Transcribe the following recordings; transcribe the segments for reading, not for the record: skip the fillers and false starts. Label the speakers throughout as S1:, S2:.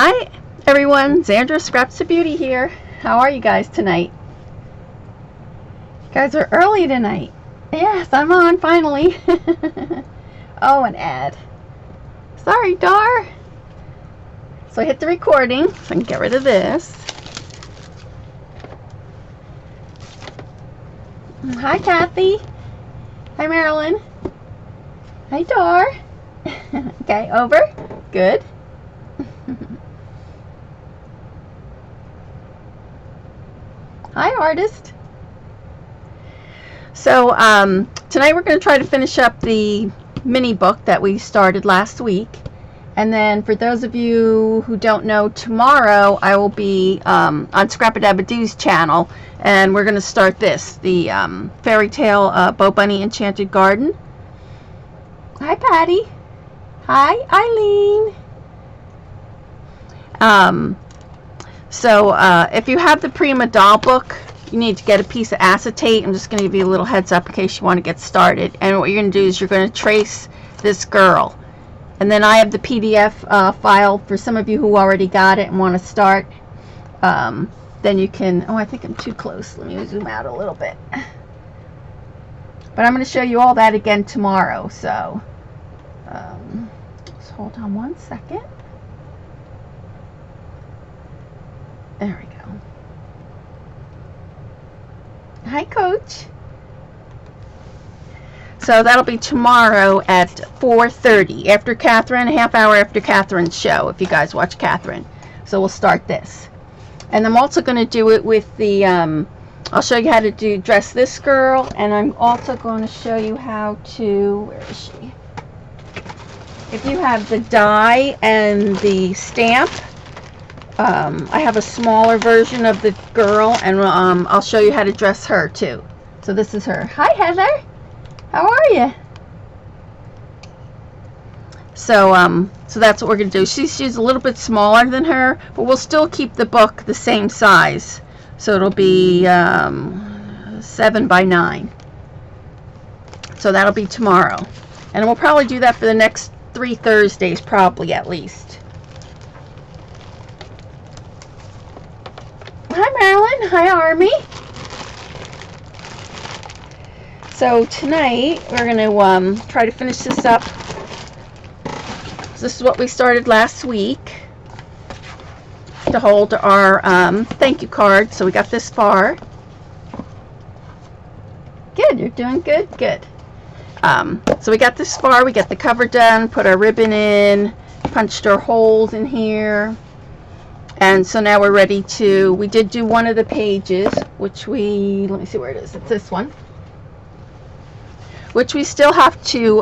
S1: Hi everyone, Xandra Scraps of Beauty here. How are you guys tonight? You guys are early tonight. Yes, I'm on finally. Oh, an ad. Sorry, Dar. So I hit the recording so I can get rid of this. Hi, Kathy. Hi, Marilyn. Hi, Dar. Okay, over. Good. Hi, artist. So tonight we're going to try to finish up the mini book that we started last week. And then for those of you who don't know, tomorrow I will be on Scrap-a-Dab-a-Doo's channel, and we're going to start this, the Fairy Tale Bo Bunny Enchanted Garden. Hi, Patty. Hi, Eileen. So if you have the Prima Doll book, you need to get a piece of acetate. I'm just going to give you a little heads up in case you want to get started. And what you're going to do is you're going to trace this girl. And then I have the PDF file for some of you who already got it and want to start. Then you can, oh, I think I'm too close. Let me zoom out a little bit. But I'm going to show you all that again tomorrow. So just hold on one second. There we go. Hi, Coach. So that'll be tomorrow at 4:30 after Catherine, a half hour after Catherine's show, if you guys watch Catherine. So we'll start this. And I'm also going to do it with the, I'll show you how to dress this girl, and I'm also going to show you how to, where is she? If you have the die and the stamp, I have a smaller version of the girl, and I'll show you how to dress her too. So this is her. Hi, Heather. How are you? So so that's what we're gonna do. She's a little bit smaller than her, but we'll still keep the book the same size. So it'll be 7 by 9. So that'll be tomorrow, and we'll probably do that for the next 3 Thursdays, probably at least. Hi, Marilyn. Hi, Army. So tonight we're going to try to finish this up. So this is what we started last week to hold our thank you card. So we got this far. Good. You're doing good. Good. So we got this far. We got the cover done, put our ribbon in, punched our holes in here. And so now we're ready to, we did do one of the pages, which we, let me see where it is. It's this one. Which we still have to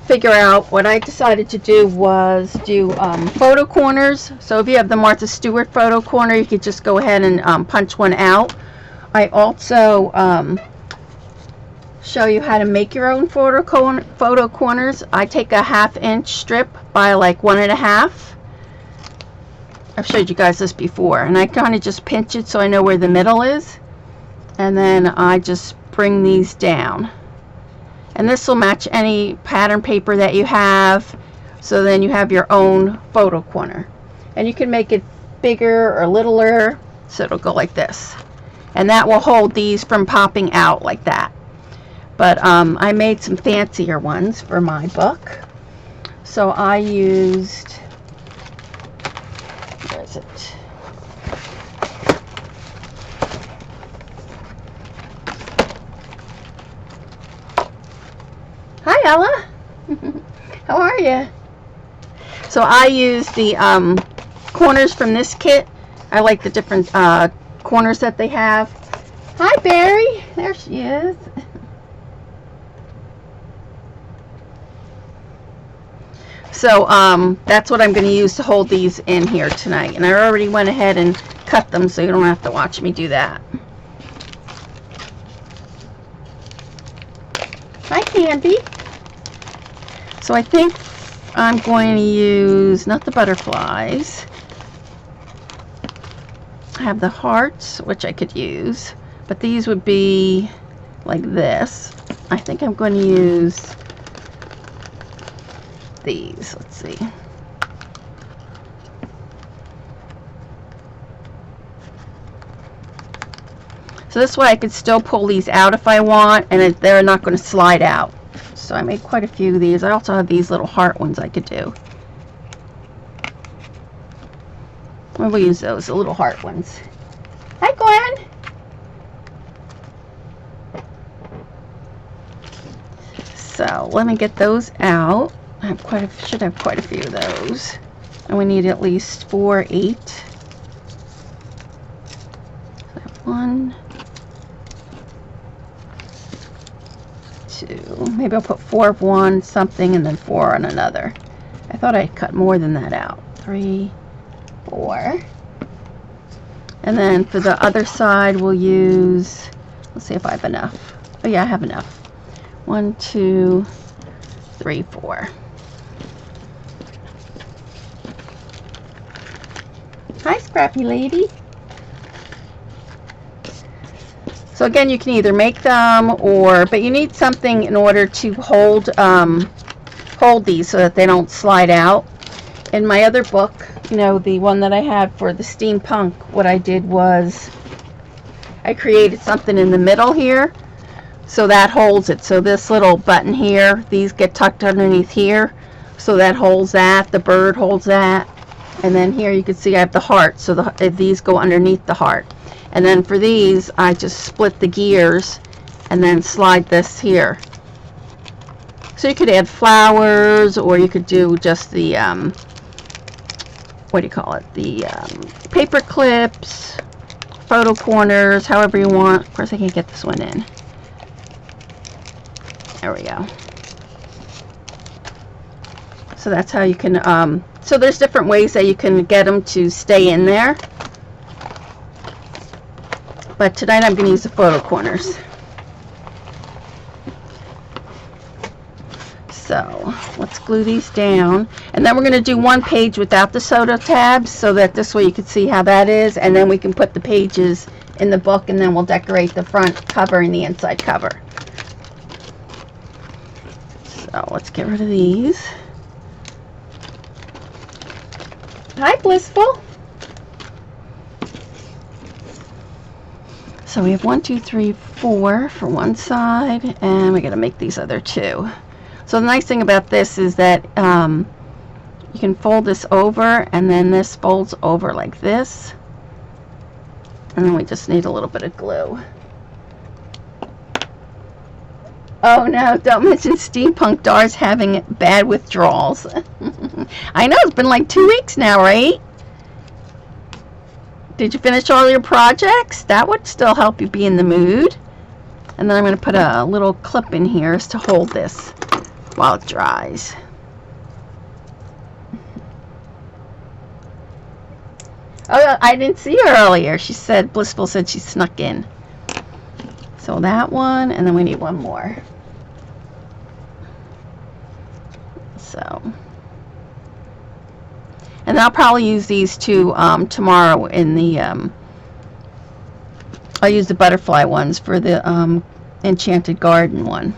S1: figure out. What I decided to do was do photo corners. So if you have the Martha Stewart photo corner, you could just go ahead and punch one out. I also show you how to make your own photo corners. I take a 1/2 inch strip by like 1.5. I've showed you guys this before, and I kind of just pinch it so I know where the middle is, and then I just bring these down, and this will match any pattern paper that you have, so then you have your own photo corner, and you can make it bigger or littler, so it'll go like this, and that will hold these from popping out like that. But I made some fancier ones for my book, so I used, where is it? Hi, Ella. How are you? So I used the corners from this kit. I like the different corners that they have. Hi, Barry. There she is. So that's what I'm going to use to hold these in here tonight. And I already went ahead and cut them, so you don't have to watch me do that. Hi, Candy. So I think I'm going to use, not the butterflies. I have the hearts, which I could use, but these would be like this. I think I'm going to use these. Let's see. So this way I could still pull these out if I want, and they're not going to slide out. So I made quite a few of these. I also have these little heart ones I could do. We'll use those, the little heart ones. Hi, Gwen. So let me get those out. I have should have quite a few of those. And we need at least 4, 8. So 1, 2. Maybe I'll put 4 of one something and then 4 on another. I thought I cut more than that out. 3, 4. And then for the other side we'll use, let's see if I have enough. Oh yeah, I have enough. 1, 2, 3, 4. Hi, Scrappy Lady. So again, you can either make them but you need something in order to hold these so that they don't slide out. In my other book, you know, the one that I had for the steampunk, what I did was I created something in the middle here, so that holds it. So this little button here, these get tucked underneath here, so that holds that. The bird holds that. And then here you can see I have the heart, so these go underneath the heart. And then for these, I just split the gears and then slide this here. So you could add flowers, or you could do just the, what do you call it? The paper clips, photo corners, however you want. Of course, I can't get this one in. There we go. So that's how you can, so there's different ways that you can get them to stay in there. But tonight I'm going to use the photo corners. So let's glue these down. And then we're going to do one page without the soda tabs, so that this way you can see how that is. And then we can put the pages in the book, and then we'll decorate the front cover and the inside cover. So let's get rid of these. Hi, Blissful. So we have 1, 2, 3, 4 for one side, and we got to make these other 2. So the nice thing about this is that you can fold this over, and then this folds over like this, and then we just need a little bit of glue. Oh no, don't mention steampunk Dar's having bad withdrawals. I know, it's been like 2 weeks now, right? Did you finish all your projects? That would still help you be in the mood. And then I'm going to put a little clip in here to hold this while it dries. Oh, I didn't see her earlier. She said, Blissful said she snuck in. So that one, and then we need one more. So, and then I'll probably use these two tomorrow in the, I'll use the butterfly ones for the Enchanted Garden one.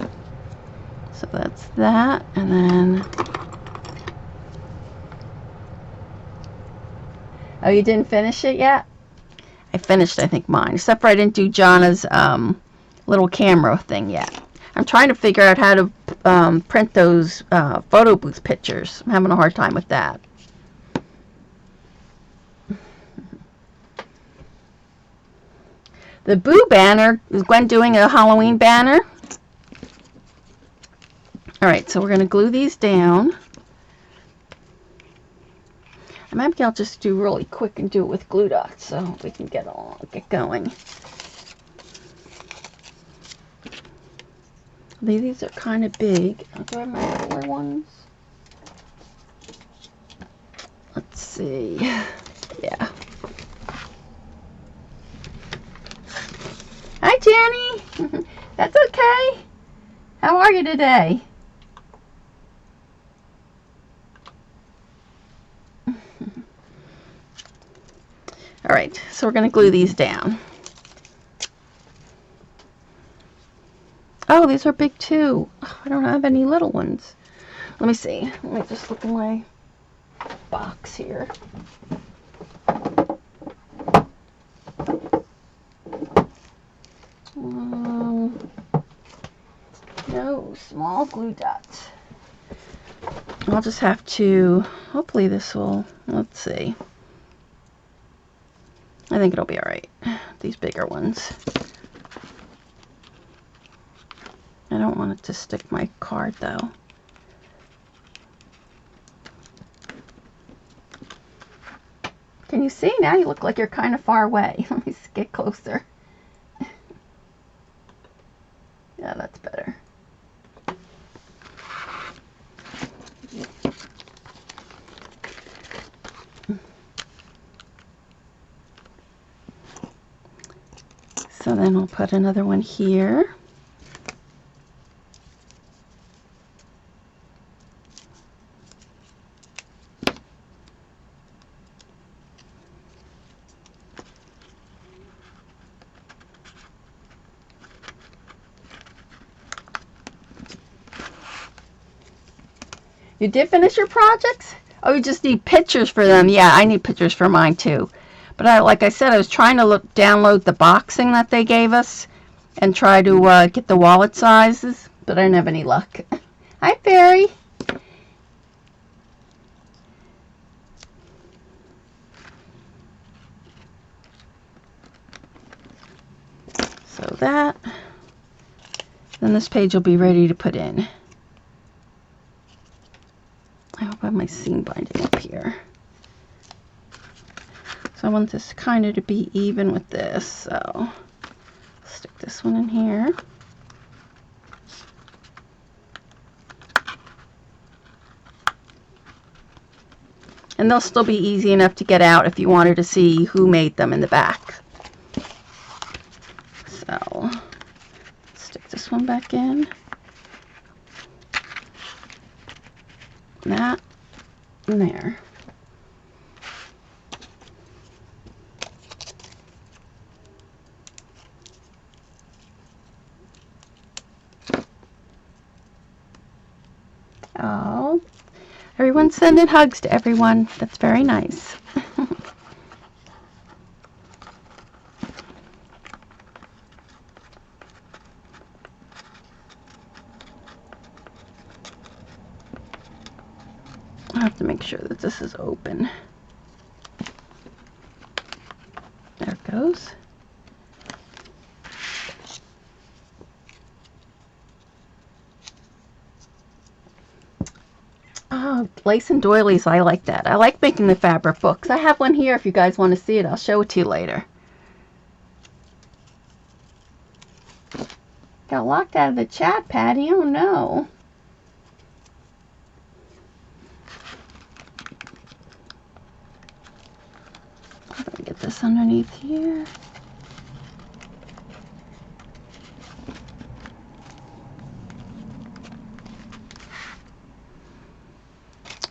S1: So that's that, and then, oh, you didn't finish it yet? I finished, I think, mine, except for I didn't do Jonna's little camera thing yet. I'm trying to figure out how to print those photo booth pictures. I'm having a hard time with that. The Boo banner, is Gwen doing a Halloween banner? Alright, so we're going to glue these down. And maybe I'll just do really quick and do it with glue dots so we can get going. These are kind of big. Do I have my littler ones? Let's see. Yeah. Hi, Jenny. That's okay. How are you today? All right, so we're going to glue these down. Oh, these are big too. I don't have any little ones. Let me see. Let me just look in my box here. Oh, small glue dots. I'll just have to, hopefully this will, let's see. I think it'll be alright. These bigger ones. I don't want it to stick my card though. Can you see? Now you look like you're kind of far away. Let me get closer. Yeah, that's better. So then I'll put another one here. You did finish your projects? Oh, you just need pictures for them. Yeah, I need pictures for mine too. But like I said, I was trying to download the boxing that they gave us and try to get the wallet sizes, but I didn't have any luck. Hi, Fairy. So that. Then this page will be ready to put in. I hope I have my seam binding up here. So I want this kind of to be even with this, so stick this one in here. And they'll still be easy enough to get out if you wanted to see who made them in the back. So stick this one back in. That and there. Oh, everyone's sending hugs to everyone. That's very nice. I have to make sure that this is open. There it goes. Oh, lace and doilies, I like that. I like making the fabric books. I have one here if you guys want to see it. I'll show it to you later. Got locked out of the chat, Patty. Oh no. Let me get this underneath here.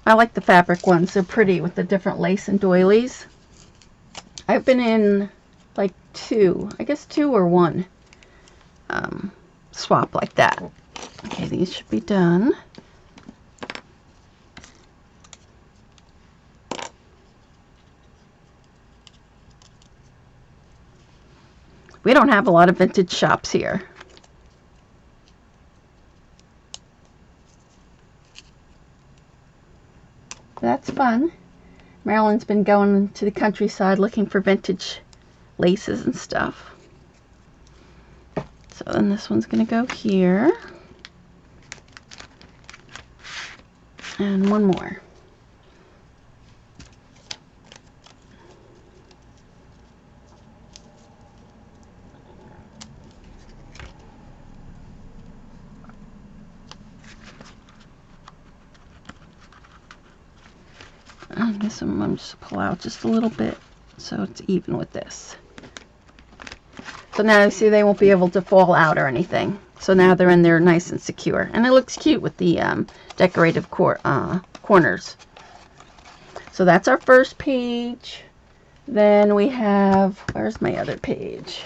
S1: I like the fabric ones. They're pretty with the different lace and doilies. I've been in like two or one swap like that. Okay, these should be done. We don't have a lot of vintage shops here. That's fun. Marilyn's been going to the countryside looking for vintage laces and stuff. So then this one's going to go here. And one more. And this one I'm just pull out just a little bit so it's even with this. So now you see they won't be able to fall out or anything. So now they're in there nice and secure. And it looks cute with the decorative corners. So that's our first page. Then we have, where's my other page?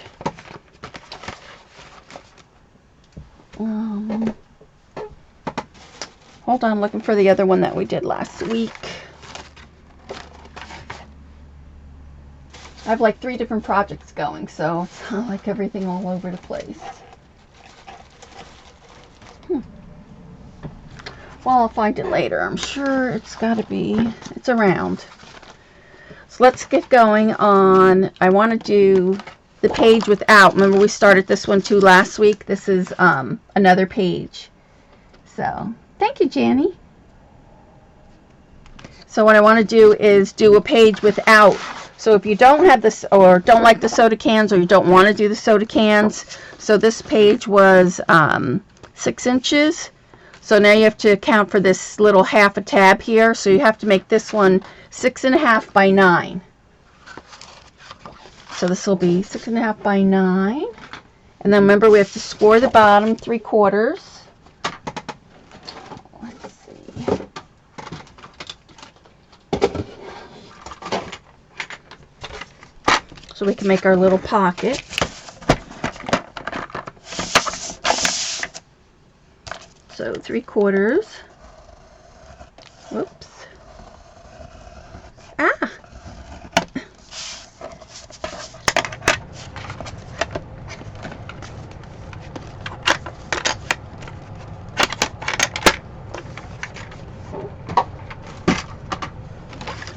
S1: Hold on, looking for the other one that we did last week. I have like 3 different projects going, so it's not like everything all over the place. Well, I'll find it later. I'm sure it's got to be, it's around. So let's get going on, I want to do the page without. Remember we started this one too last week? This is another page. So, thank you, Janny. So what I want to do is do a page without. So if you don't have this, or don't like the soda cans, or you don't want to do the soda cans, so this page was 6 inches. So now you have to account for this little half a tab here. So you have to make this one 6.5 by 9. So this will be 6.5 by 9. And then remember we have to score the bottom 3/4. Let's see. So we can make our little pocket. So 3/4. Whoops. Ah!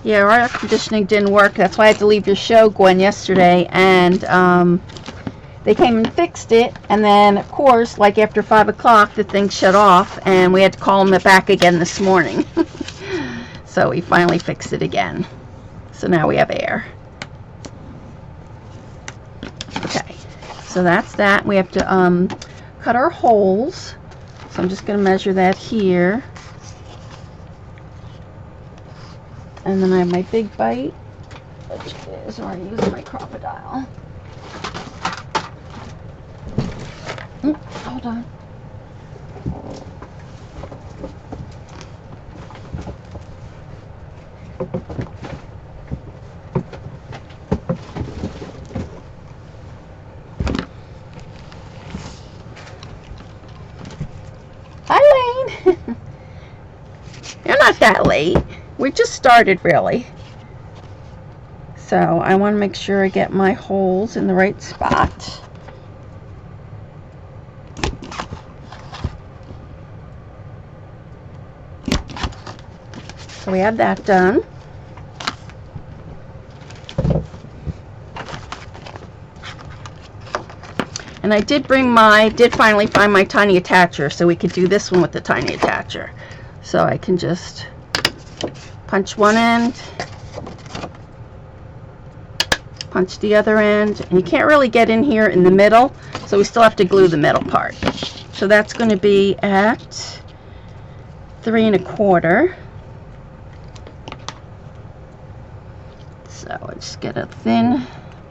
S1: Yeah, our air conditioning didn't work. That's why I had to leave your show, Gwen, yesterday. And they came and fixed it. And then, of course, like after 5 o'clock, the thing shut off. And we had to call them back again this morning. So we finally fixed it again. So now we have air. Okay, so that's that. We have to cut our holes. So I'm just going to measure that here. And then I have my big bite, which is where I use my crocodile. Hold on. Hi, Lane. You're not that late. We just started, really. So I want to make sure I get my holes in the right spot. So we have that done. And I did finally find my tiny attacher, so we could do this one with the tiny attacher. So I can just punch one end, punch the other end, and you can't really get in here in the middle, so we still have to glue the middle part. So that's going to be at 3 1/4. So I just get a thin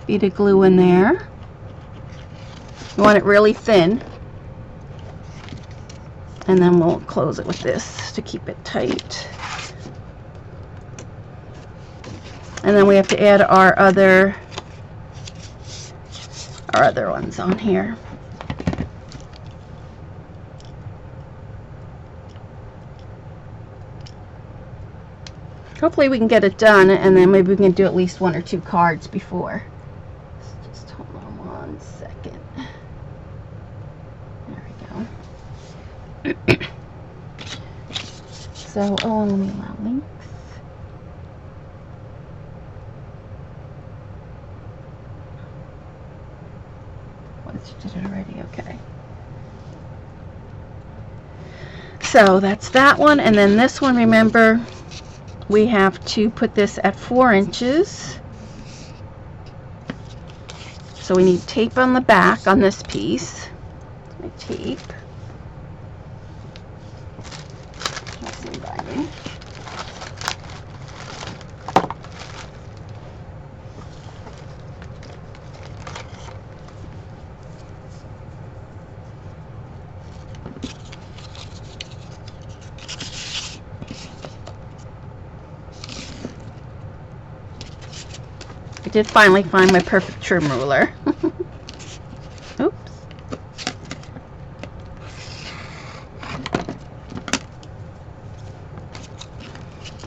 S1: bead of glue in there. You want it really thin, and then we'll close it with this to keep it tight. And then we have to add our other ones on here. Hopefully we can get it done, and then maybe we can do at least 1 or 2 cards before. Just hold on 1 second. There we go. So, let me allow links. Did it already? Okay. So that's that one, and then this one, remember, we have to put this at 4 inches. So we need tape on the back on this piece. My tape. That's some binding. I did finally find my perfect trim ruler. Oops.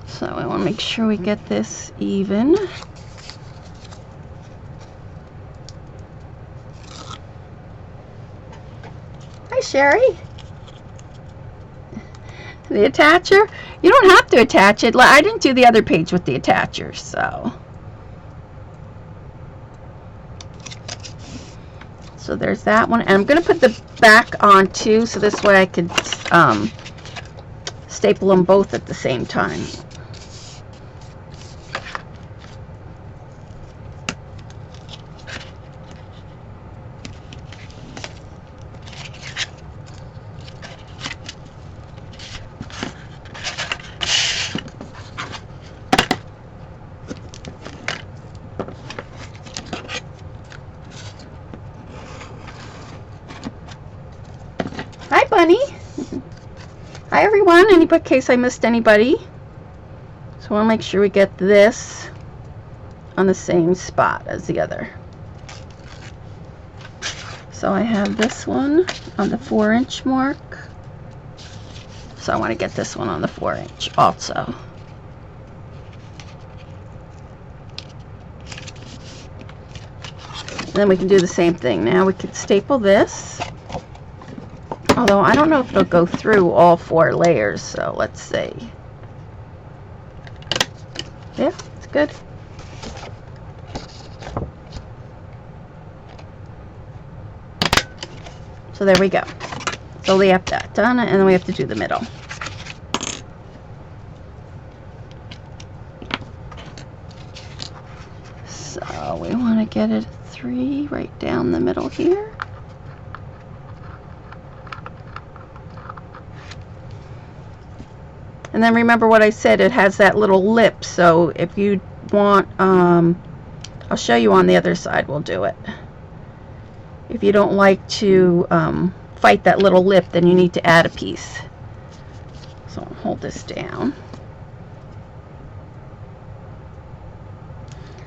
S1: So I want to make sure we get this even. Hi, Sherry. The attacher? You don't have to attach it. I didn't do the other page with the attacher, so. So there's that one. And I'm going to put the back on too, so this way I could staple them both at the same time. Hi, Bunny. Hi, everyone. In case I missed anybody. So I want to make sure we get this on the same spot as the other. So I have this one on the 4-inch mark. So I want to get this one on the 4-inch also. And then we can do the same thing. Now we can staple this. Although I don't know if it'll go through all 4 layers, so let's see. Yeah, it's good. So there we go. So we have that done, and then we have to do the middle. So we want to get it 3 right down the middle here. And then remember what I said, it has that little lip, so if you want, I'll show you on the other side, we'll do it. If you don't like to fight that little lip, then you need to add a piece. So I'll hold this down.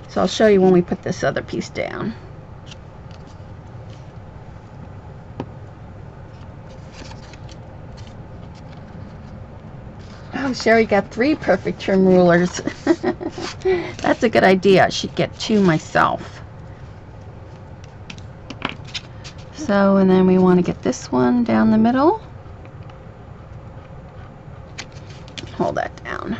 S1: So I'll show you when we put this other piece down. Oh, Sherry got 3 perfect trim rulers. That's a good idea. I should get 2 myself. So, and then we want to get this one down the middle. Hold that down.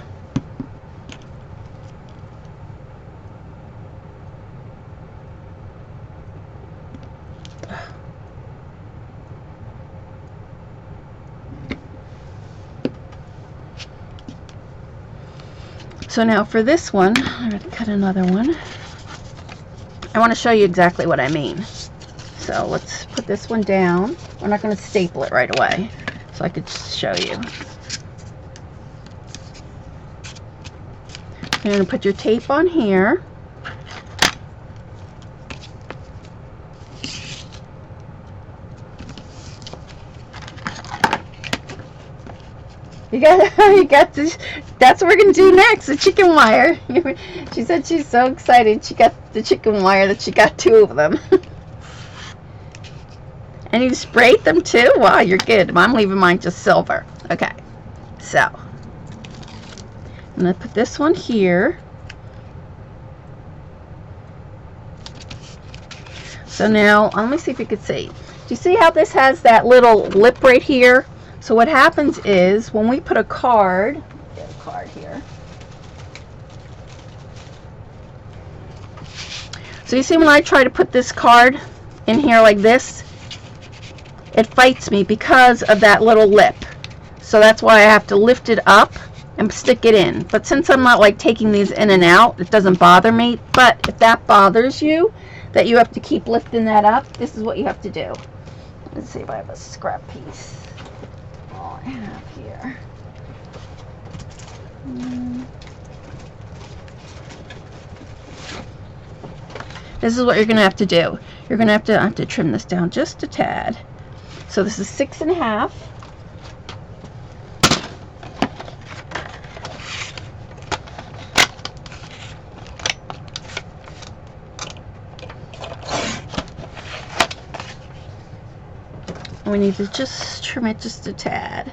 S1: So now for this one, I'm going to cut another one. I want to show you exactly what I mean. So let's put this one down. We're not going to staple it right away, so I could show you. You're going to put your tape on here. You got this. That's what we're gonna do next. The chicken wire. She said she's so excited. She got the chicken wire that she got 2 of them. And you sprayed them too. Wow, you're good. I'm leaving mine just silver. Okay. So I'm gonna put this one here. So now let me see if you could see. Do you see how this has that little lip right here? So what happens is when we put a card, get a card here. So you see when I try to put this card in here like this, it fights me because of that little lip. So that's why I have to lift it up and stick it in. But since I'm not like taking these in and out, it doesn't bother me. But if that bothers you, that you have to keep lifting that up, this is what you have to do. Let's see if I have a scrap piece. I have here. This is what you're going to have to do. You're going to have to trim this down just a tad. So this is 6.5. We need to just trim it just a tad.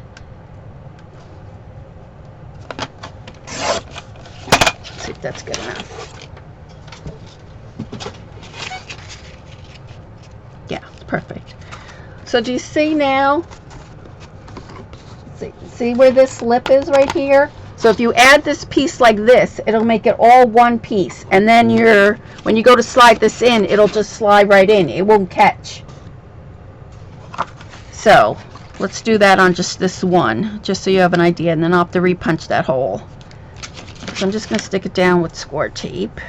S1: Let's see if that's good enough. Yeah, perfect. So do you see now? Let's see, See where this lip is right here? So if you add this piece like this, it'll make it all one piece. And then when you go to slide this in, it'll just slide right in. It won't catch. So let's do that on just this one, just so you have an idea. And then I'll have to repunch that hole. So I'm just going to stick it down with score tape.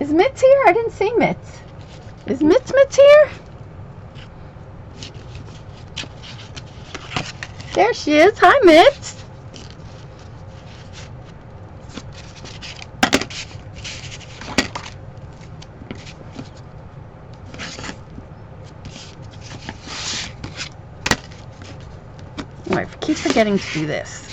S1: Is Mitz here? I didn't see Mitz. Is Mitz here? There she is. Hi, Mitz. Oh, I keep forgetting to do this.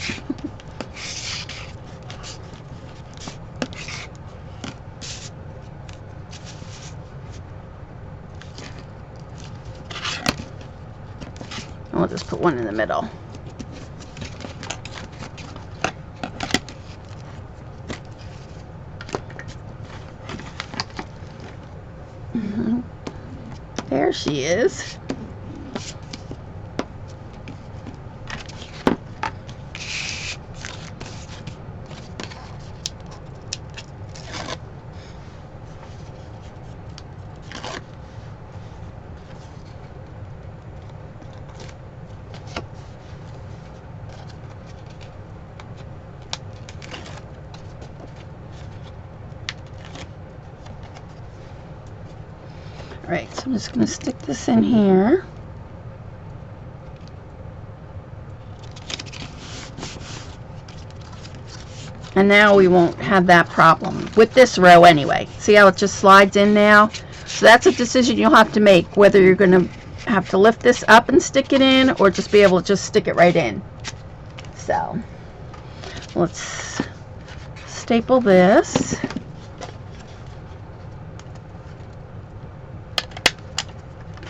S1: I'll just put one in the middle. There she is. Alright, so I'm just going to stick this in here. And now we won't have that problem with this row anyway. See how it just slides in now? So that's a decision you'll have to make, whether you're going to have to lift this up and stick it in, or just be able to just stick it right in. So let's staple this.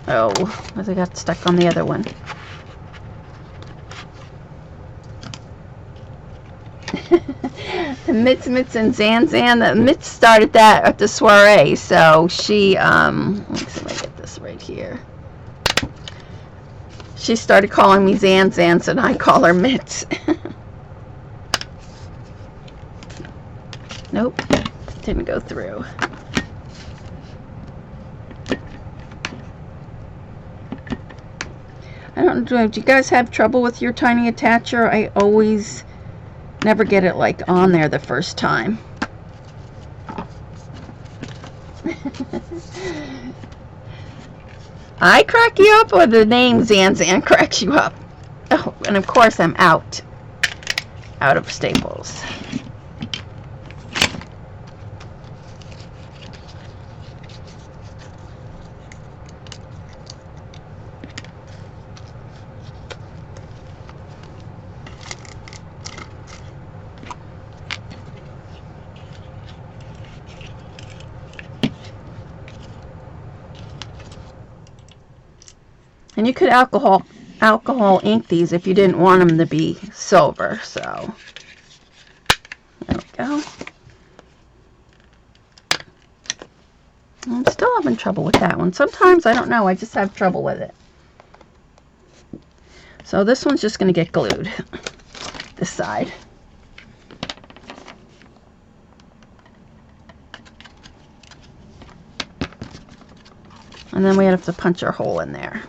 S1: Oh, I got stuck on the other one. The Mitz and Zan. The Mitz started that at the soiree, so she, let's see if I get this right here. She started calling me Zan, and I call her Mitz. Nope, didn't go through. I don't know, do you guys have trouble with your tiny attacher? I always never get it like on there the first time. I crack you up, or the name Zan cracks you up? Oh, and of course I'm out of staples. And you could alcohol ink these if you didn't want them to be silver. So there we go. I'm still having trouble with that one. Sometimes, I don't know, I just have trouble with it. So this one's just going to get glued, this side. And then we have to punch our hole in there.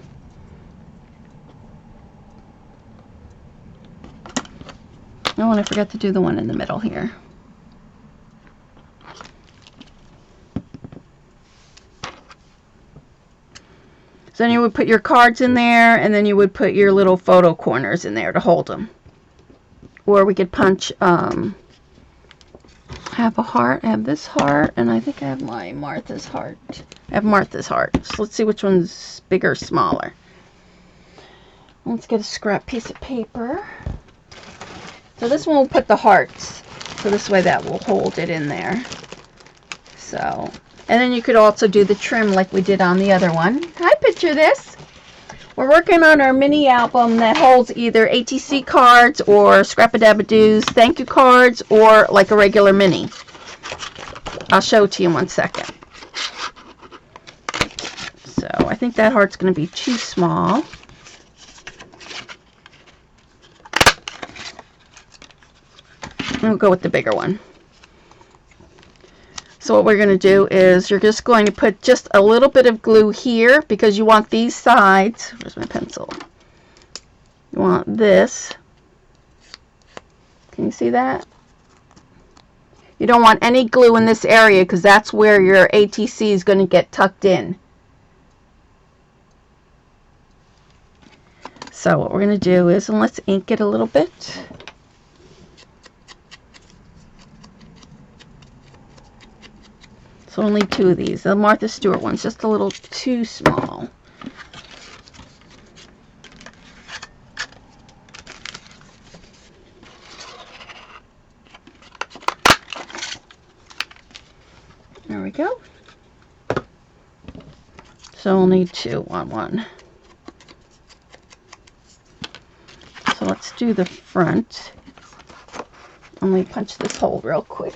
S1: Oh, and I forgot to do the one in the middle here. So then you would put your cards in there, and then you would put your little photo corners in there to hold them. Or we could punch, have a heart, I have this heart, and I think I have my Martha's heart. I have Martha's heart. So let's see which one's bigger or smaller. Let's get a scrap piece of paper. So this one will put the hearts. So this way that will hold it in there. So, and then you could also do the trim like we did on the other one. Hi, picture this. We're working on our mini album that holds either ATC cards or Scrap-A-Dab-A-Doo's thank you cards or like a regular mini. I'll show it to you in 1 second. So I think that heart's going to be too small. We'll go with the bigger one. So what we're going to do is you're just going to put just a little bit of glue here because you want these sides. Where's my pencil? You want this. Can you see that? You don't want any glue in this area because that's where your ATC is going to get tucked in. So what we're going to do is, and let's ink it a little bit. So only 2 of these. The Martha Stewart one's just a little too small. There we go. So we'll need 2 on one. So let's do the front. Let me punch this hole real quick.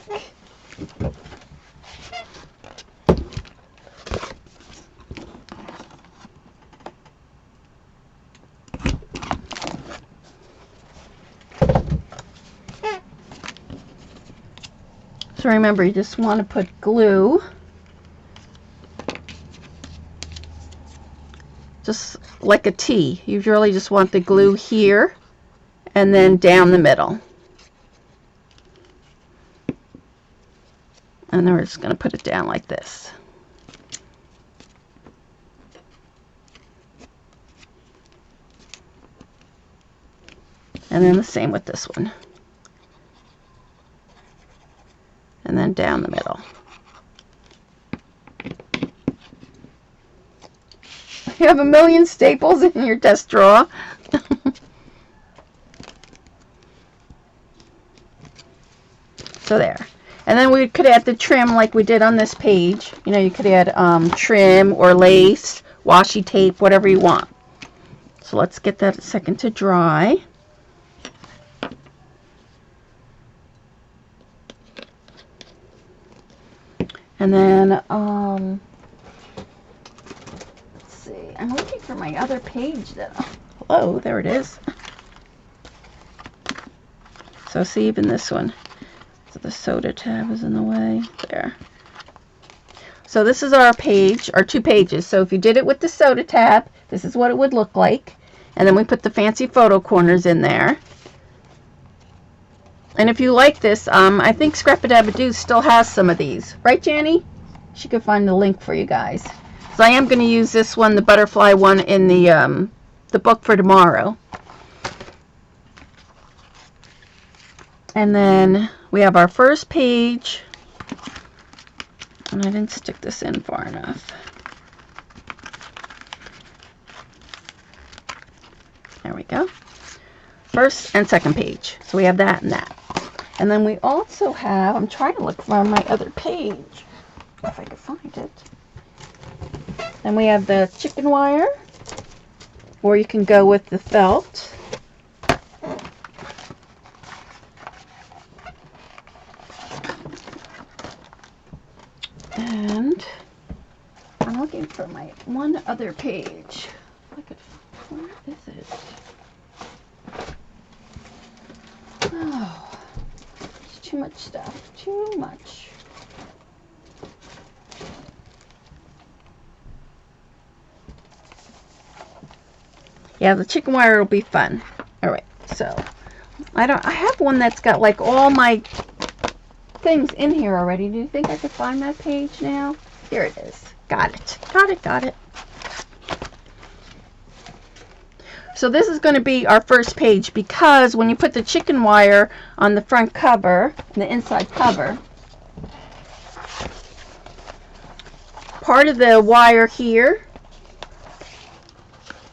S1: So remember, you just want to put glue just like a T. You really just want the glue here and then down the middle. And then we're just going to put it down like this. And then the same with this one. And then down the middle. You have a million staples in your desk drawer. So there. And then we could add the trim like we did on this page. You know, you could add trim or lace, washi tape, whatever you want. So let's get that a second to dry. And then, let's see, I'm looking for my other page that, hello, there it is. So see, even this one, so the soda tab is in the way, there. So this is our page, our 2 pages. So if you did it with the soda tab, this is what it would look like. And then we put the fancy photo corners in there. And if you like this, I think Scrap-A-Dab-A-Doo still has some of these. Right, Janny? She could find the link for you guys. So I am going to use this one, the butterfly one, in the book for tomorrow. And then we have our first page. And I didn't stick this in far enough. There we go. First and second page. So we have that and that. And then we also have, I'm trying to look for my other page, if I can find it. Then we have the chicken wire, or you can go with the felt. And I'm looking for my one other page. Where is it? Oh. Too much stuff. Too much. Yeah, the chicken wire will be fun. Alright, so I have one that's got like all my things in here already. Do you think I could find that page now? Here it is. Got it. Got it. So this is going to be our first page because when you put the chicken wire on the front cover, the inside cover, part of the wire here,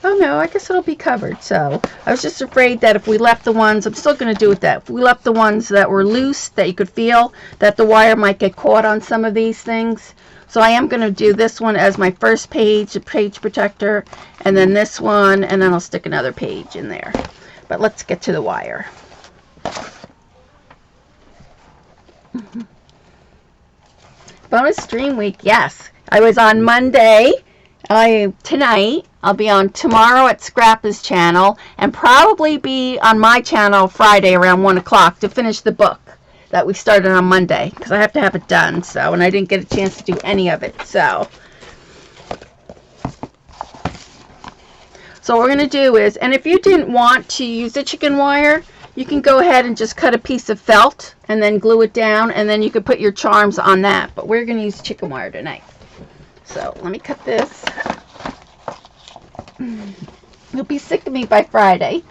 S1: Oh no, I guess it'll be covered. So I was just afraid that if we left the ones, I'm still going to do it that if we left the ones that were loose, that you could feel, that the wire might get caught on some of these things. So I am going to do this one as my first page, a page protector, and then this one, and then I'll stick another page in there. But let's get to the wire. Bonus stream week, yes. I was on Monday. Tonight. I'll be on tomorrow at Scrappa's channel, and probably be on my channel Friday around 1 o'clock to finish the book that we started on Monday, because I have to have it done. So, and I didn't get a chance to do any of it. So what we're going to do is, and if you didn't want to use the chicken wire, you can go ahead and just cut a piece of felt and then glue it down, and then you could put your charms on that. But we're going to use chicken wire tonight. So let me cut this. You'll be sick of me by Friday.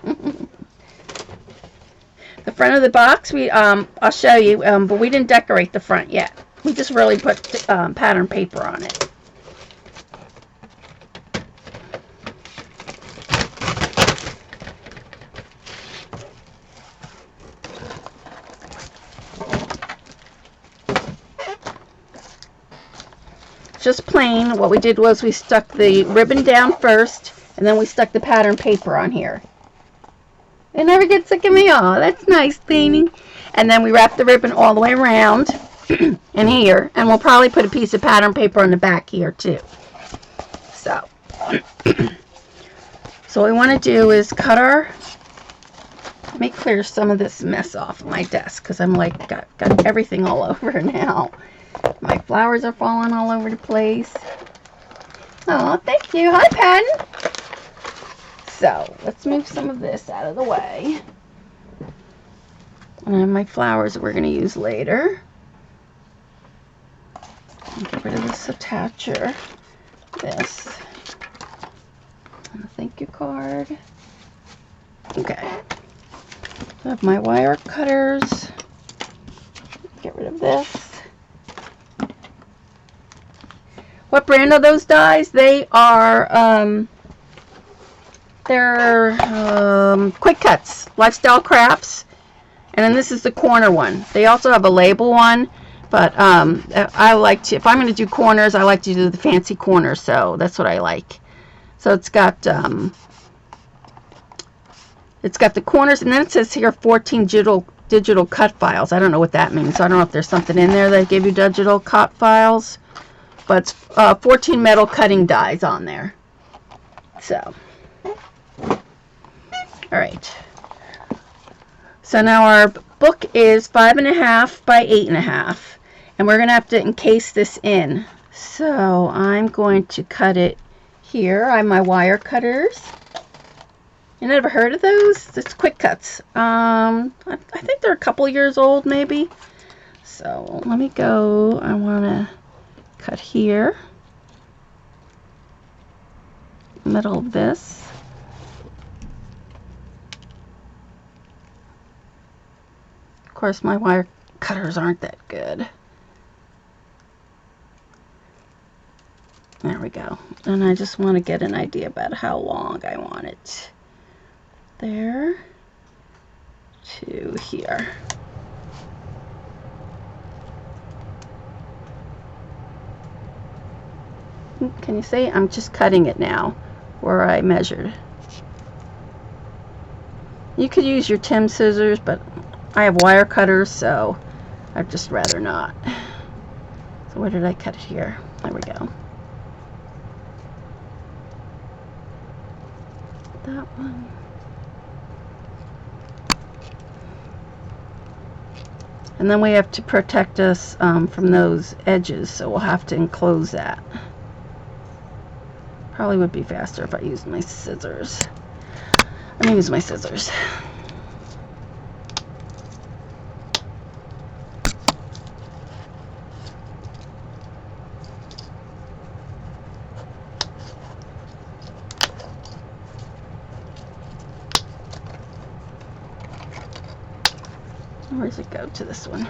S1: The front of the box, I'll show you, but we didn't decorate the front yet. We just really put pattern paper on it. Just plain. What we did was we stuck the ribbon down first, and then we stuck the pattern paper on here. It never gets sick of me. Oh, that's nice, Thanie. And then we wrap the ribbon all the way around in here, and we'll probably put a piece of pattern paper on the back here too. So, so what we want to do is cut our. Let me clear some of this mess off of my desk, because I'm like got everything all over now. My flowers are falling all over the place. Oh, thank you. Hi, Pen. So, let's move some of this out of the way. And I have my flowers that we're going to use later. Get rid of this attacher. This. And a thank you card. Okay. I have my wire cutters. Get rid of this. What brand are those dies? They are, they're Quick Cuts, Lifestyle Crafts. And then this is the corner one. They also have a label one, but I like to, if I'm going to do corners, I like to do the fancy corners, so that's what I like. So it's got the corners, and then it says here 14 digital cut files. I don't know what that means. So I don't know if there's something in there that give you digital cut files. But it's 14 metal cutting dies on there. So, all right. So now our book is 5.5 by 8.5, and we're going to have to encase this in. So I'm going to cut it here. I have my wire cutters. You never heard of those? It's Quick Cuts. I think they're a couple years old, maybe. So let me go. I want to cut here, middle of this. Of course, my wire cutters aren't that good. There we go. And I just want to get an idea about how long I want it. There to here. Can you see? I'm just cutting it now where I measured. You could use your Tim scissors, but I have wire cutters, so I'd just rather not. So where did I cut it here? There we go. That one. And then we have to protect us from those edges, so we'll have to enclose that. Probably would be faster if I used my scissors. I'm going to use my scissors. Where does it go to this one?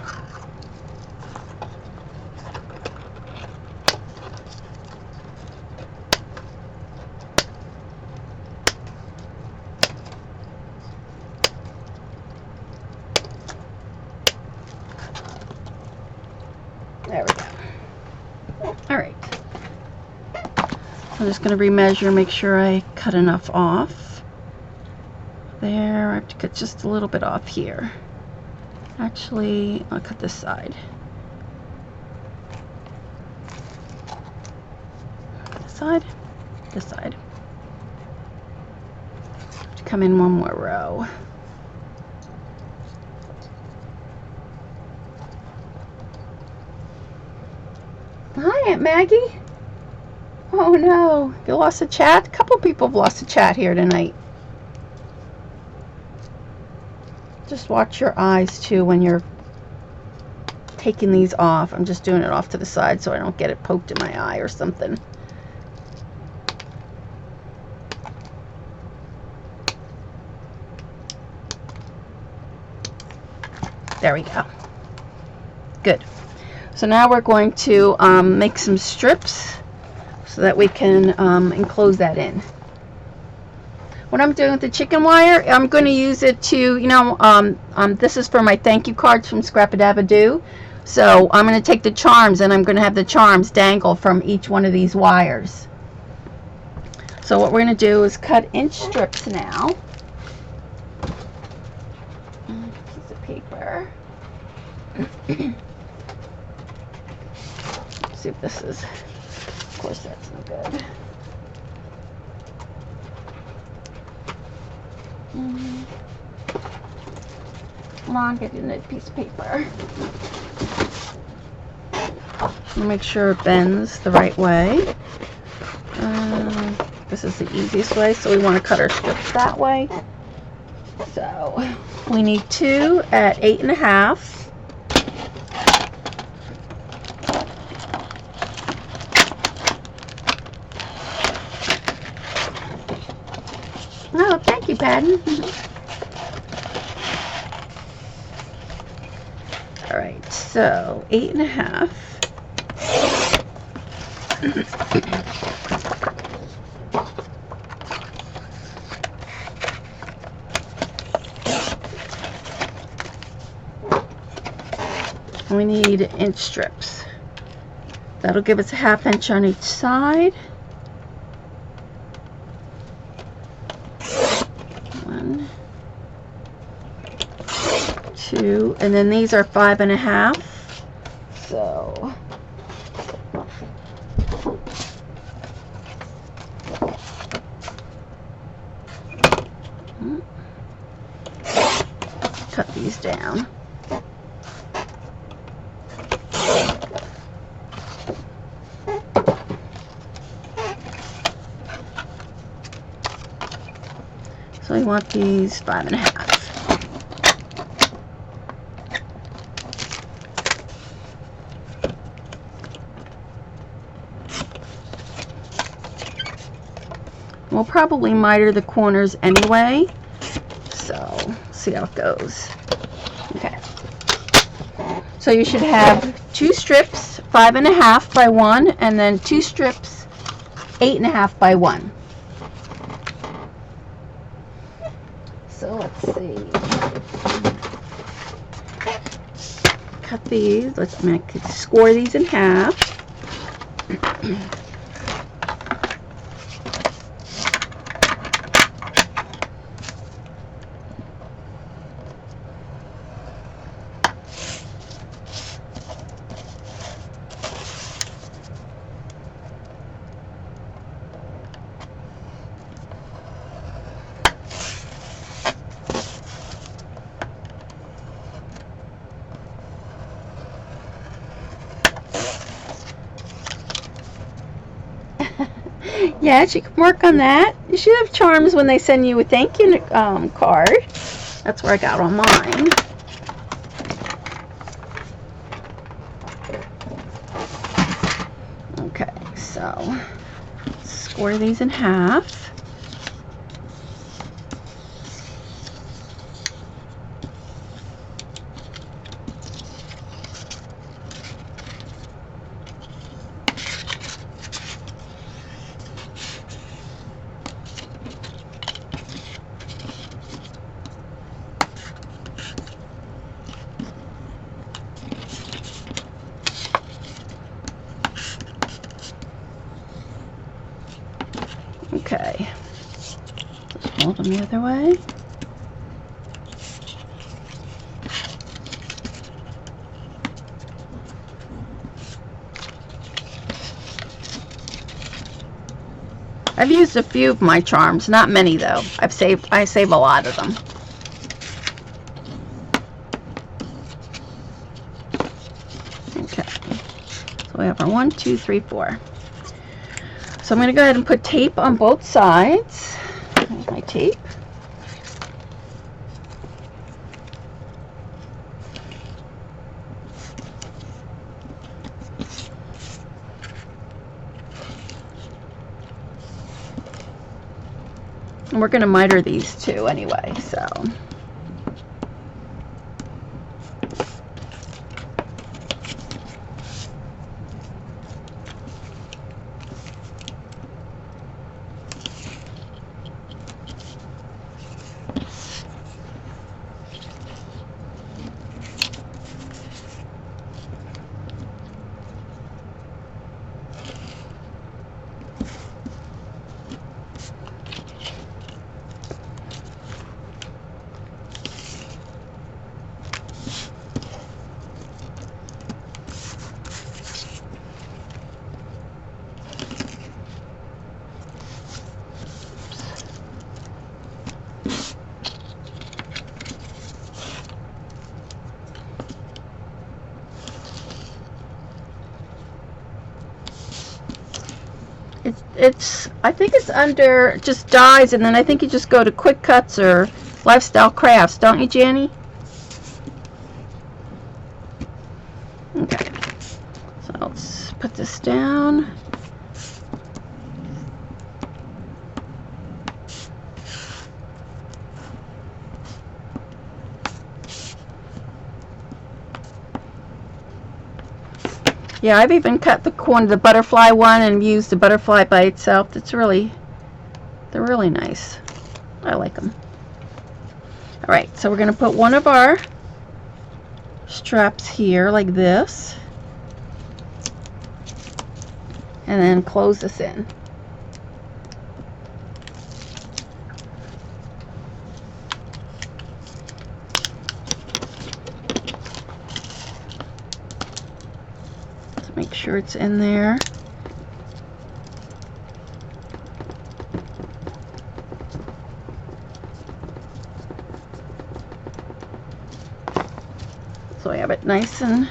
S1: I'm just going to remeasure, make sure I cut enough off. There, I have to cut just a little bit off here. Actually, I'll cut this side. This side, this side. To come in one more row. Hi, Aunt Maggie. Oh no, you lost a chat? A couple people have lost a chat here tonight. Just watch your eyes too when you're taking these off. I'm just doing it off to the side so I don't get it poked in my eye or something. There we go. Good. So now we're going to make some strips so that we can enclose that in. What I'm doing with the chicken wire, I'm going to use it to, you know, this is for my thank you cards from Scrap-a-Dab-a-Doo. So I'm going to take the charms and I'm going to have the charms dangle from each one of these wires. So what we're going to do is cut inch strips now. Piece of paper. Let's see if this is, of course that's no good. Come on, get in that piece of paper. Make sure it bends the right way. This is the easiest way, so we want to cut our strips that way. So we need 2 at 8.5. Oh, thank you, Patton. All right, so 8.5. We need inch strips. That'll give us a 1/2 inch on each side. 1, 2, and then these are 5.5. So cut these down. So we want these 5.5. We'll probably miter the corners anyway, so see how it goes. Okay. So you should have 2 strips, 5.5 by 1, and then 2 strips, 8.5 by 1. So let's see. Cut these. I'm going to score these in half. Yes, you can work on that. You should have charms when they send you a thank you card. That's where I got on mine. Okay, so score these in half. Okay. Just fold them the other way. I've used a few of my charms, not many though. I save a lot of them. Okay. So we have our 1, 2, 3, 4. So I'm going to go ahead and put tape on both sides. There's my tape. And we're going to miter these too anyway, so. I think it's under just dies, and then I think you just go to Quick Cuts or Lifestyle Crafts, don't you, Janny? Okay, so let's put this down. Yeah, I've even cut the butterfly one and used the butterfly by itself. They're really nice. I like them. All right, so we're going to put one of our straps here like this, and then close this in. Make sure it's in there. So I have it nice and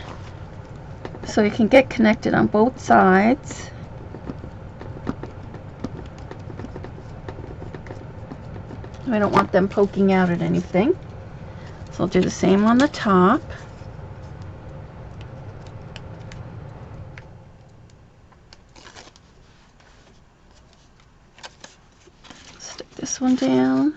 S1: so you can get connected on both sides. I don't want them poking out at anything. So I'll do the same on the top. Stick this one down.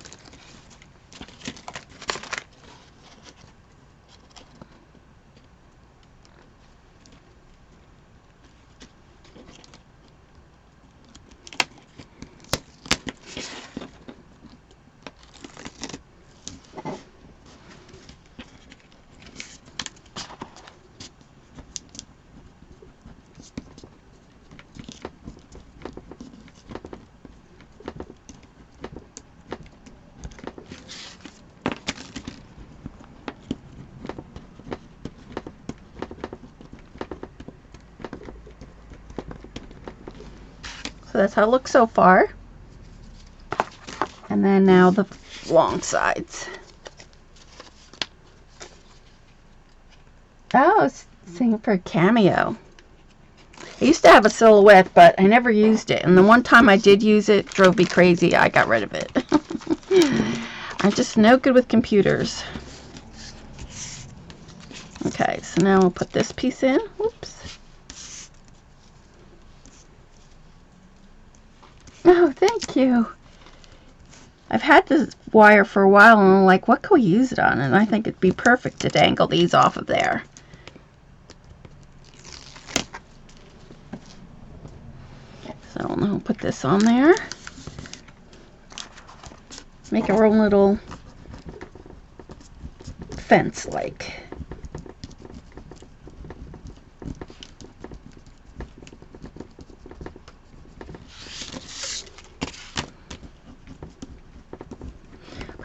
S1: So that's how it looks so far. And then now the long sides. Oh, it's singing for a cameo. I used to have a silhouette, but I never used it. And the one time I did use it, drove me crazy. I got rid of it. I'm just no good with computers. Okay, so now we'll put this piece in. Oops. Oh, thank you. I've had this wire for a while, and I'm like, what can we use it on? And I think it'd be perfect to dangle these off of there. So I'll put this on there. Make our own little fence like.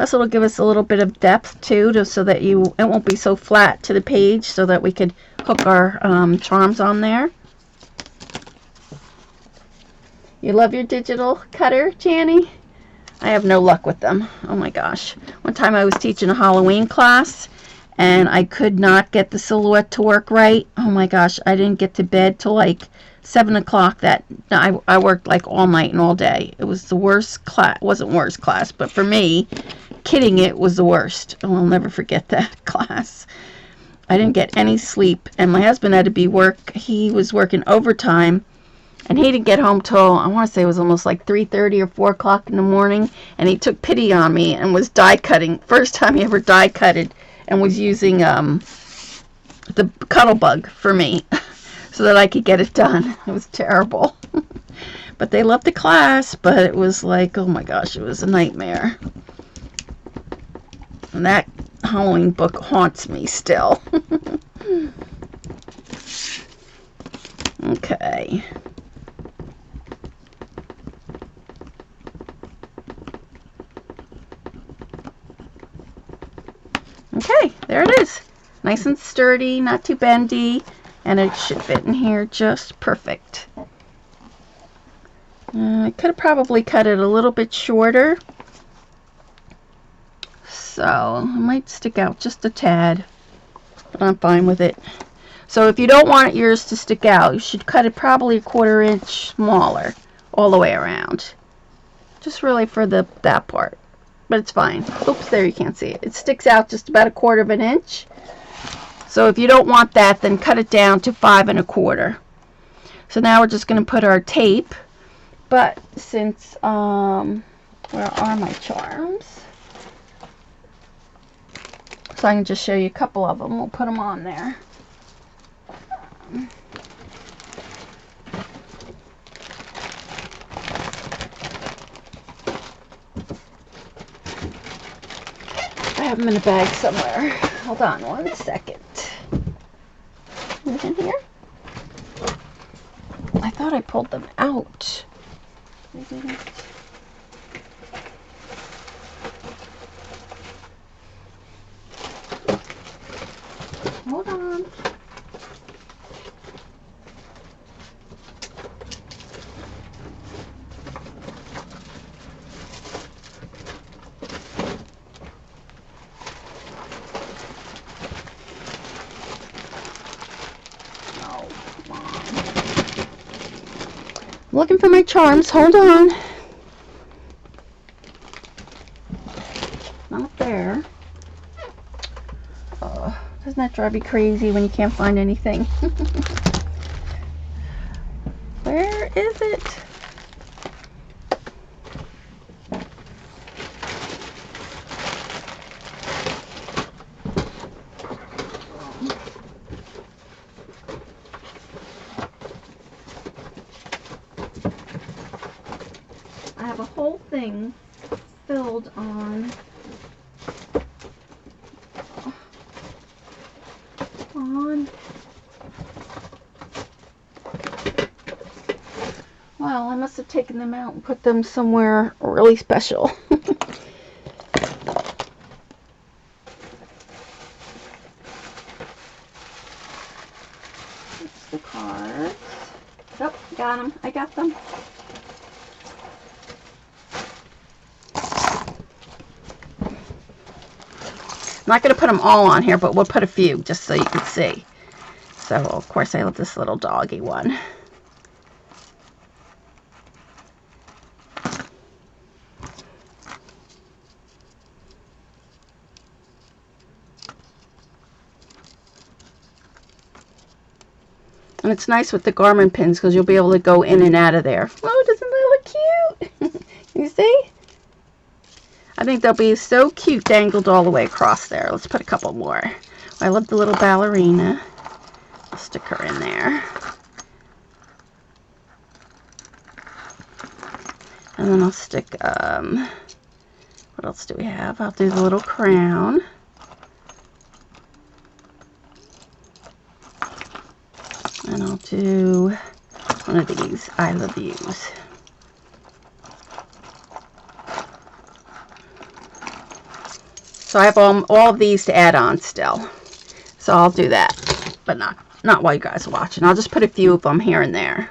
S1: Plus it'll give us a little bit of depth too, just so that it won't be so flat to the page, so that we could hook our charms on there. You love your digital cutter, Janny? I have no luck with them. Oh my gosh. One time I was teaching a Halloween class and I could not get the silhouette to work right. Oh my gosh, I didn't get to bed till like 7 o'clock that I worked like all night and all day. It was the worst class. It wasn't worst class, but for me, kidding it was the worst. Oh, I'll never forget that class. I didn't get any sleep, and my husband had to be he was working overtime, and he didn't get home till, I want to say it was almost like 3:30 or 4 o'clock in the morning, and he took pity on me and was die cutting. First time he ever die cutted, and was using the Cuddle Bug for me so that I could get it done. It was terrible. But they loved the class, but it was like, oh my gosh, it was a nightmare. And that Halloween book haunts me still. Okay. Okay, there it is. Nice and sturdy, not too bendy, and it should fit in here just perfect. I could have probably cut it a little bit shorter, so it might stick out just a tad, but I'm fine with it. So if you don't want yours to stick out, you should cut it probably a 1/4 inch smaller all the way around, just really for that part. But it's fine. Oops, there you can't see it. It sticks out just about a 1/4 inch. So if you don't want that, then cut it down to 5 1/4. So now we're just going to put our tape. But since, where are my charms? So I can just show you a couple of them. We'll put them on there. I have them in a bag somewhere. Hold on 1 second. Is it in here? I thought I pulled them out. Hold on. Looking for my charms. Hold on. Not there. Doesn't that drive you crazy when you can't find anything? Where is it? I have a whole thing filled on Wow, I must have taken them out and put them somewhere really special. That's the cards. Oh, got them. I got them. I'm not going to put them all on here, but we'll put a few just so you can see. So, of course, I love this little doggy one. And it's nice with the garment pins because you'll be able to go in and out of there. Oh, doesn't that look cute? You see? I think they'll be so cute dangled all the way across there. Let's put a couple more. I love the little ballerina. I'll stick her in there. And then I'll stick, what else do we have? I'll do the little crown. And I'll do one of these I love yous. So I have all of these to add on still. So I'll do that, but not while you guys are watching. I'll just put a few of them here and there.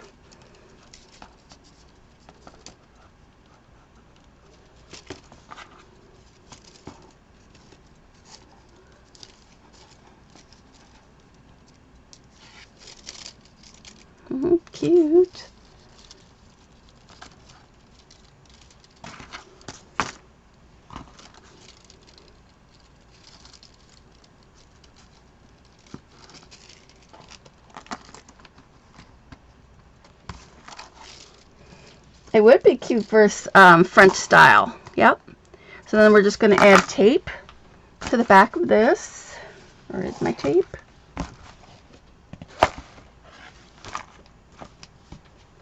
S1: Cute. It would be cute for French style. Yep. So then we're just going to add tape to the back of this. Where is my tape?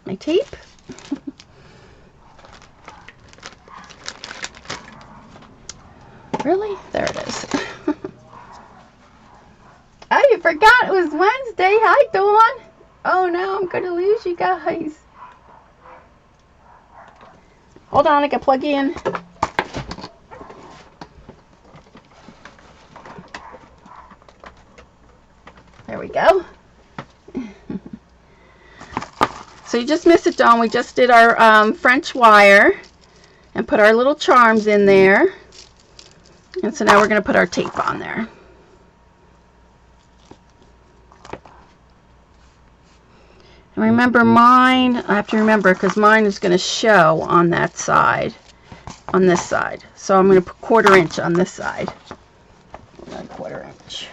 S1: My tape. Really? There it is. Oh, you forgot it was Wednesday. Hi, Dawn. Oh no, I'm going to lose you guys. Hold on, I can plug you in. There we go. So you just missed it, Dawn. We just did our French wire and put our little charms in there. And so now we're going to put our tape on there. And remember mine, I have to remember because mine is going to show on that side, on this side. So I'm going to put 1/4 inch on this side. 1/4 inch.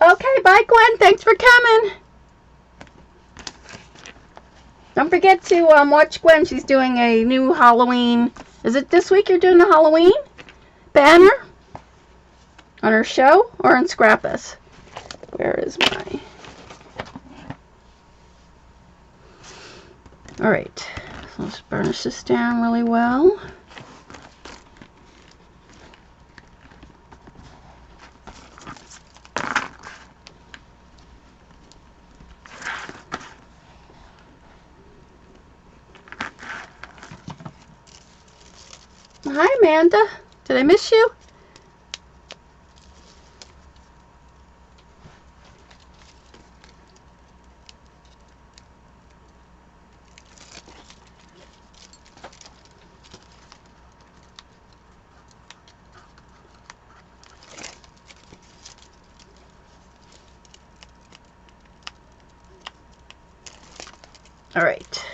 S1: Okay, bye Gwen. Thanks for coming. Don't forget to watch Gwen. She's doing a new Halloween. Is it this week you're doing the Halloween banner? On her show or on Scrappus? Where is my... Alright. So let's burnish this down really well. Hi, Amanda. Did I miss you? All right.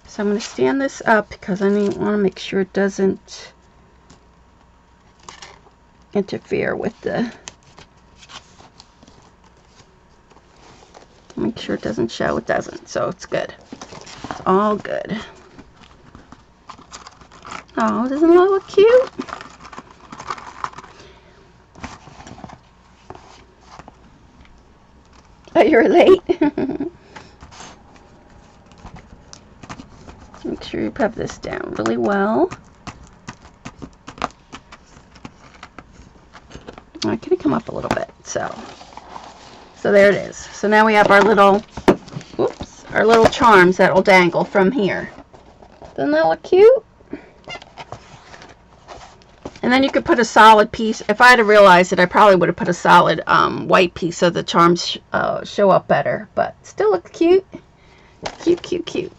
S1: So I'm going to stand this up because I want to make sure it doesn't interfere with the... Make sure it doesn't show. It doesn't, so it's good. It's all good. Oh, doesn't it look cute? Oh, you're late? Make sure you prep this down really well. Oh, can it come up a little bit? So there it is. So now we have our little, oops, our little charms that will dangle from here. Doesn't that look cute? And then you could put a solid piece. If I had realized it, I probably would have put a solid white piece so the charms show up better. But still looks cute. Cute, cute, cute.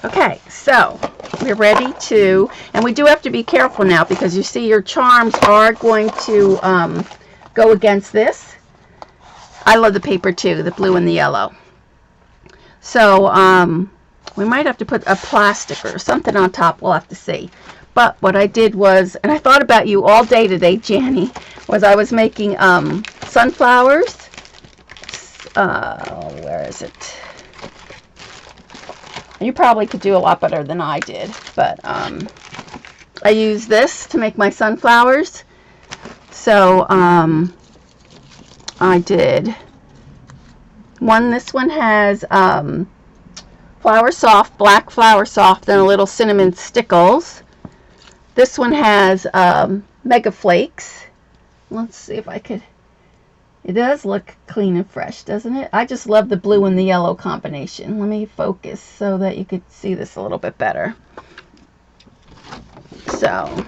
S1: Okay, so we're ready to, and we do have to be careful now because you see your charms are going to go against this. I love the paper too, the blue and the yellow. So we might have to put a plastic or something on top. We'll have to see. But what I did was, and I thought about you all day today, Janny, was I was making sunflowers. Where is it? You probably could do a lot better than I did, but I use this to make my sunflowers. So I did one. This one has Flour Soft, black Flour Soft, and a little cinnamon stickles. This one has Mega Flakes. Let's see if I could. It does look clean and fresh, doesn't it? I just love the blue and the yellow combination. Let me focus so that you could see this a little bit better. So,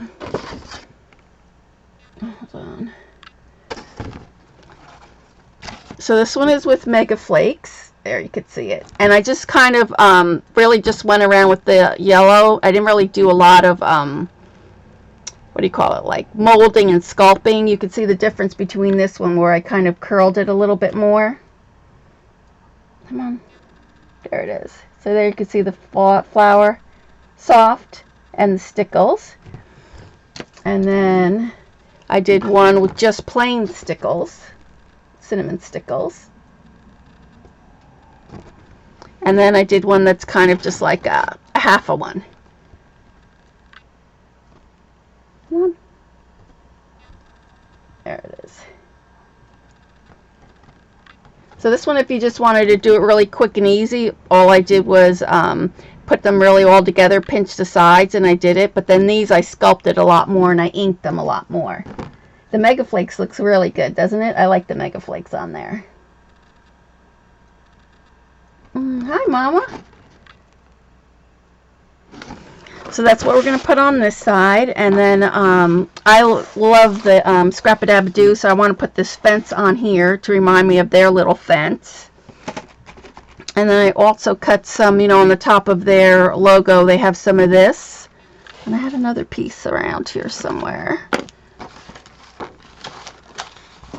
S1: hold on. So this one is with Mega Flakes. There, you could see it. And I just kind of really just went around with the yellow. I didn't really do a lot of what do you call it, like molding and sculpting. You can see the difference between this one where I kind of curled it a little bit more. Come on. There it is. So there you can see the Flour Soft and the stickles. And then I did one with just plain stickles, cinnamon stickles. And then I did one that's kind of just like a half a one. There it is. So this one, if you just wanted to do it really quick and easy, all I did was put them really all together, pinch the sides, and I did it. But then these I sculpted a lot more and I inked them a lot more. The Mega Flakes looks really good, doesn't it? I like the Mega Flakes on there. Hi, Mama. So that's what we're going to put on this side. And then I love the Scrap-a-Dab-a-Doo, so I want to put this fence on here to remind me of their little fence. And then I also cut some, you know, on the top of their logo, they have some of this. And I had another piece around here somewhere.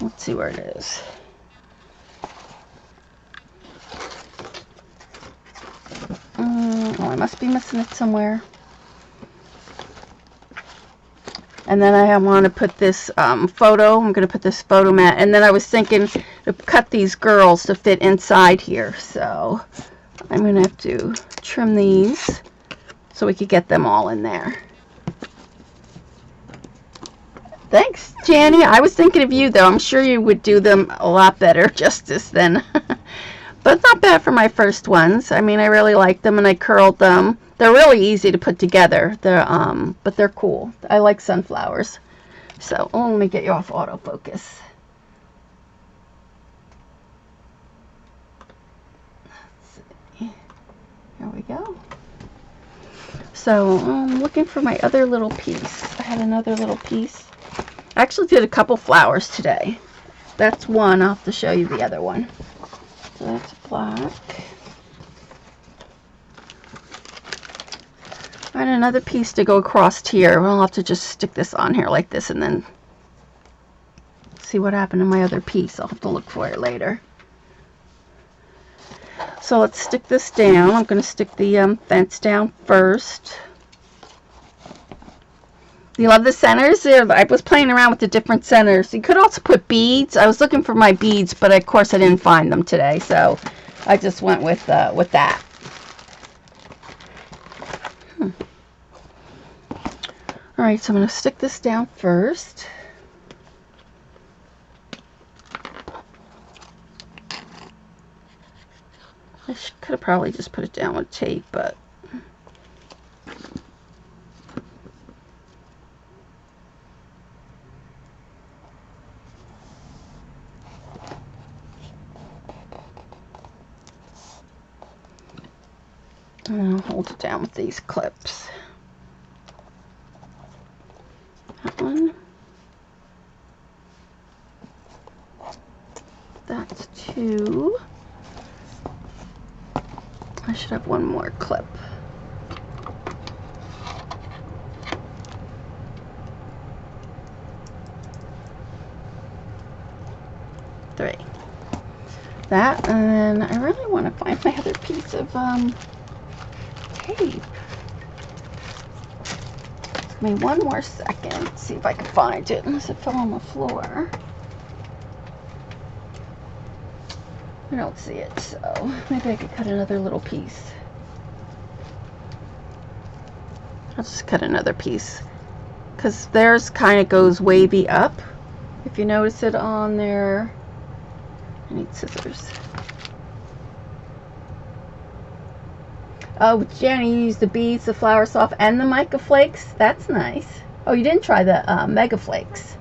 S1: Let's see where it is. Oh, I must be missing it somewhere. And then I want to put this photo. I'm going to put this photo mat. And then I was thinking to cut these girls to fit inside here. So I'm going to have to trim these so we could get them all in there. Thanks, Janny. I was thinking of you, though. I'm sure you would do them a lot better justice than. But not bad for my first ones. I mean, I really like them, and I curled them. They're really easy to put together. But they're cool. I like sunflowers. So, let me get you off autofocus. Let's see. Here we go. So, I'm looking for my other little piece. I had another little piece. I actually did a couple flowers today. That's one. I'll have to show you the other one. So that's black. I had another piece to go across here. I'll have to just stick this on here like this and then see what happened to my other piece. I'll have to look for it later. So let's stick this down. I'm going to stick the fence down first. You love the centers? I was playing around with the different centers. You could also put beads. I was looking for my beads, but of course I didn't find them today, so I just went with that. Alright, so I'm going to stick this down first. I could have probably just put it down with tape, but and I'll hold it down with these clips. That one. That's two. I should have one more clip. Three. That, and then I really want to find my other piece of tape. Give me one more second, see if I can find it, unless it fell on the floor. I don't see it, so maybe I could cut another little piece. I'll just cut another piece because theirs kind of goes wavy up. If you notice it on there, I need scissors. Oh, Jenny, you used the beads, the Flour Soft, and the Mica Flakes. That's nice. Oh, you didn't try the Mega Flakes.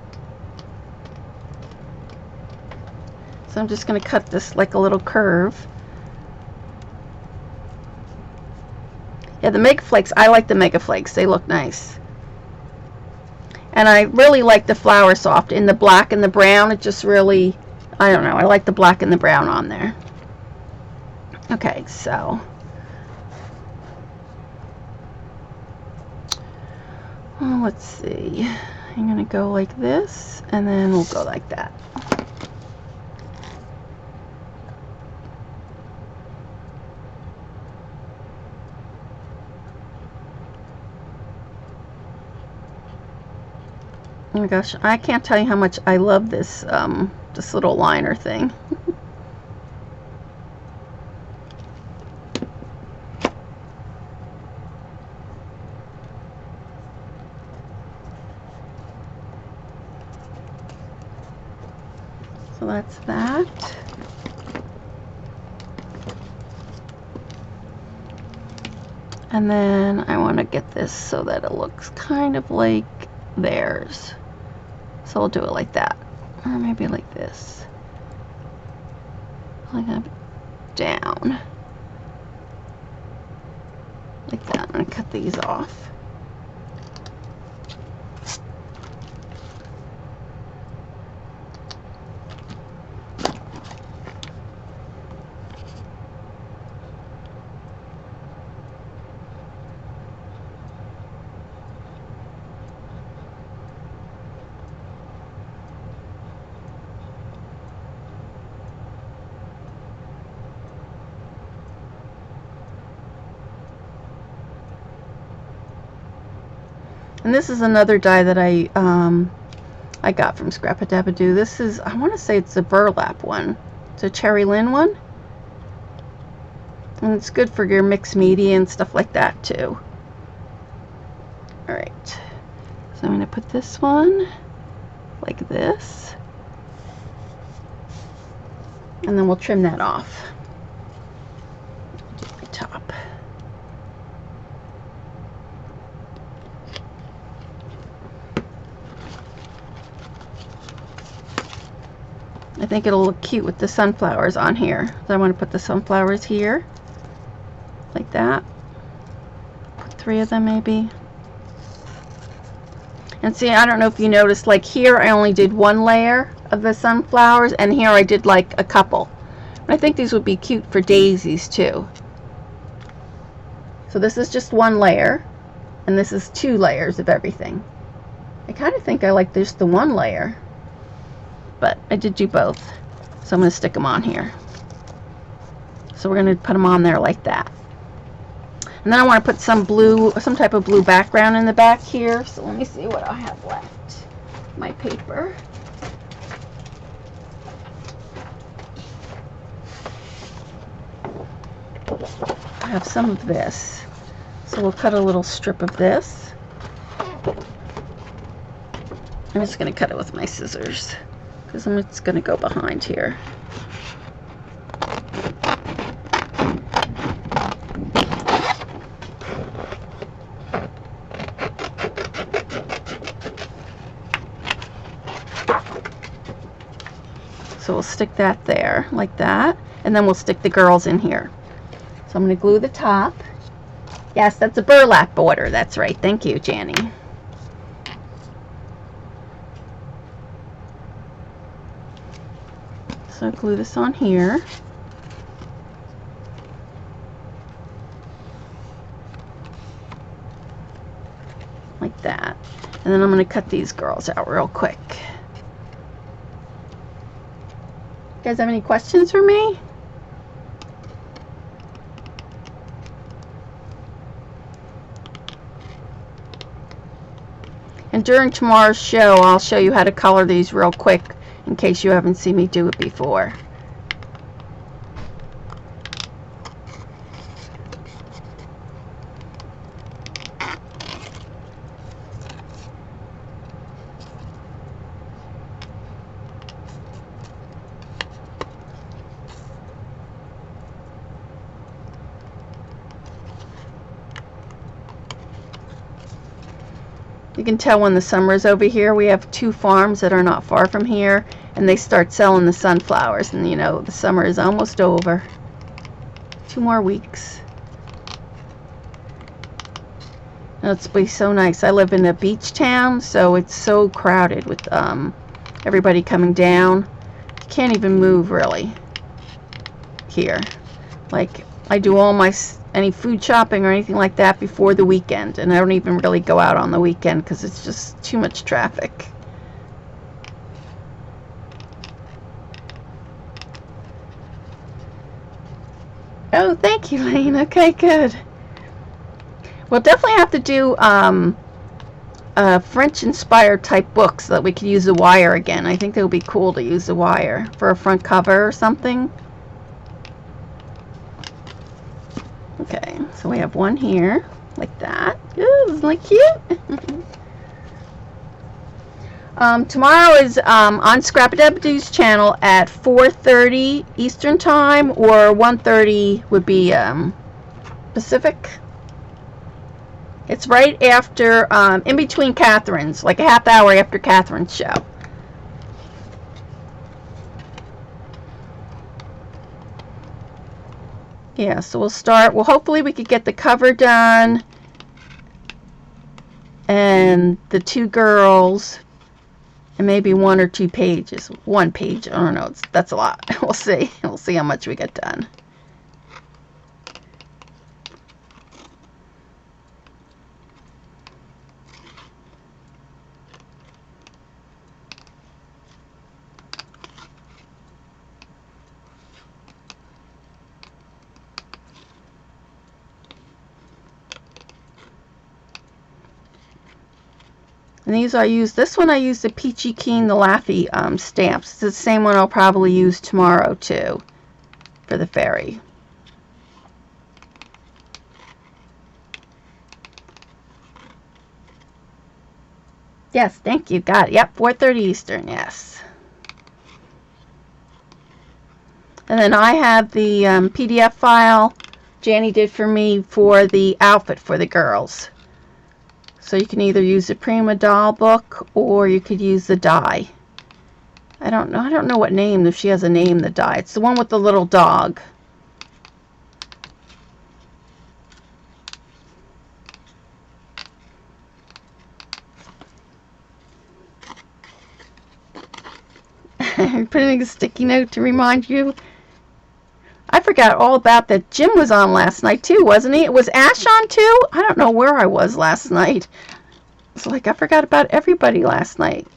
S1: So I'm just going to cut this like a little curve. Yeah, the Mega Flakes, I like the Mega Flakes. They look nice. And I really like the Flour Soft in the black and the brown. It just really, I don't know, I like the black and the brown on there. Okay, so let's see. I'm going to go like this, and then we'll go like that. Oh my gosh, I can't tell you how much I love this this little liner thing. So that's that. And then I want to get this so that it looks kind of like theirs. So we'll do it like that. Or maybe like this. Like that down. Like that. I'm going to cut these off. And this is another die that I got from Scrap-A-Dab-A-Doo. This is, I want to say it's a burlap one. It's a Cherry Lynn one. And it's good for your mixed media and stuff like that too. Alright. So I'm going to put this one like this. And then we'll trim that off. Do my top. I think it'll look cute with the sunflowers on here. So I want to put the sunflowers here, like that. Put 3 of them maybe. And see, I don't know if you noticed, like here I only did 1 layer of the sunflowers, and here I did like a couple. I think these would be cute for daisies too. So this is just 1 layer, and this is 2 layers of everything. I kind of think I like just the 1 layer. But I did do both, so I'm going to stick them on here. So we're going to put them on there like that. And then I want to put some blue, some type of blue background in the back here. So let me see what I have left. My paper. I have some of this. So we'll cut a little strip of this. I'm just going to cut it with my scissors, because I'm just going to go behind here. So we'll stick that there, like that, and then we'll stick the girls in here. So I'm going to glue the top. Yes, that's a burlap border. That's right. Thank you, Janny. So glue this on here. Like that. And then I'm going to cut these girls out real quick. You guys have any questions for me? And during tomorrow's show, I'll show you how to color these real quick, in case you haven't seen me do it before. You can tell when the summer's over here. We have 2 farms that are not far from here, and they start selling the sunflowers, and you know, the summer is almost over. 2 more weeks. It's be so nice. I live in a beach town, so it's so crowded with everybody coming down. You can't even move really here. Like, I do all my any food shopping or anything like that before the weekend, and I don't even really go out on the weekend because it's just too much traffic. Oh, thank you, Lane. Okay, good. We'll definitely have to do French-inspired type books so that we could use the wire again. I think it would be cool to use the wire for a front cover or something. Okay, so we have one here, like that. Ooh, isn't that cute? Tomorrow is on Scrap-A-Dub-Doo's channel at 4:30 Eastern Time, or 1:30 would be Pacific. It's right after, in between Catherine's, like a half hour after Catherine's show. Yeah, so we'll start. Well, hopefully we could get the cover done and the 2 girls and maybe 1 or 2 pages. 1 page, I don't know. That's a lot. We'll see. We'll see how much we get done. And these I use, this one I use the Peachy Keen, the Laffy stamps. It's the same one I'll probably use tomorrow too for the fairy. Yes, thank you. Got it. Yep, 4:30 Eastern, yes. And then I have the PDF file Janny did for me for the outfit for the girls. So you can either use the Prima doll book or you could use the die. I don't know what name, if she has a name, the die. It's the one with the little dog. Putting a sticky note to remind you. I forgot all about that. Jim was on last night too, wasn't he? Was Ash on too? I don't know where I was last night. It's like I forgot about everybody last night.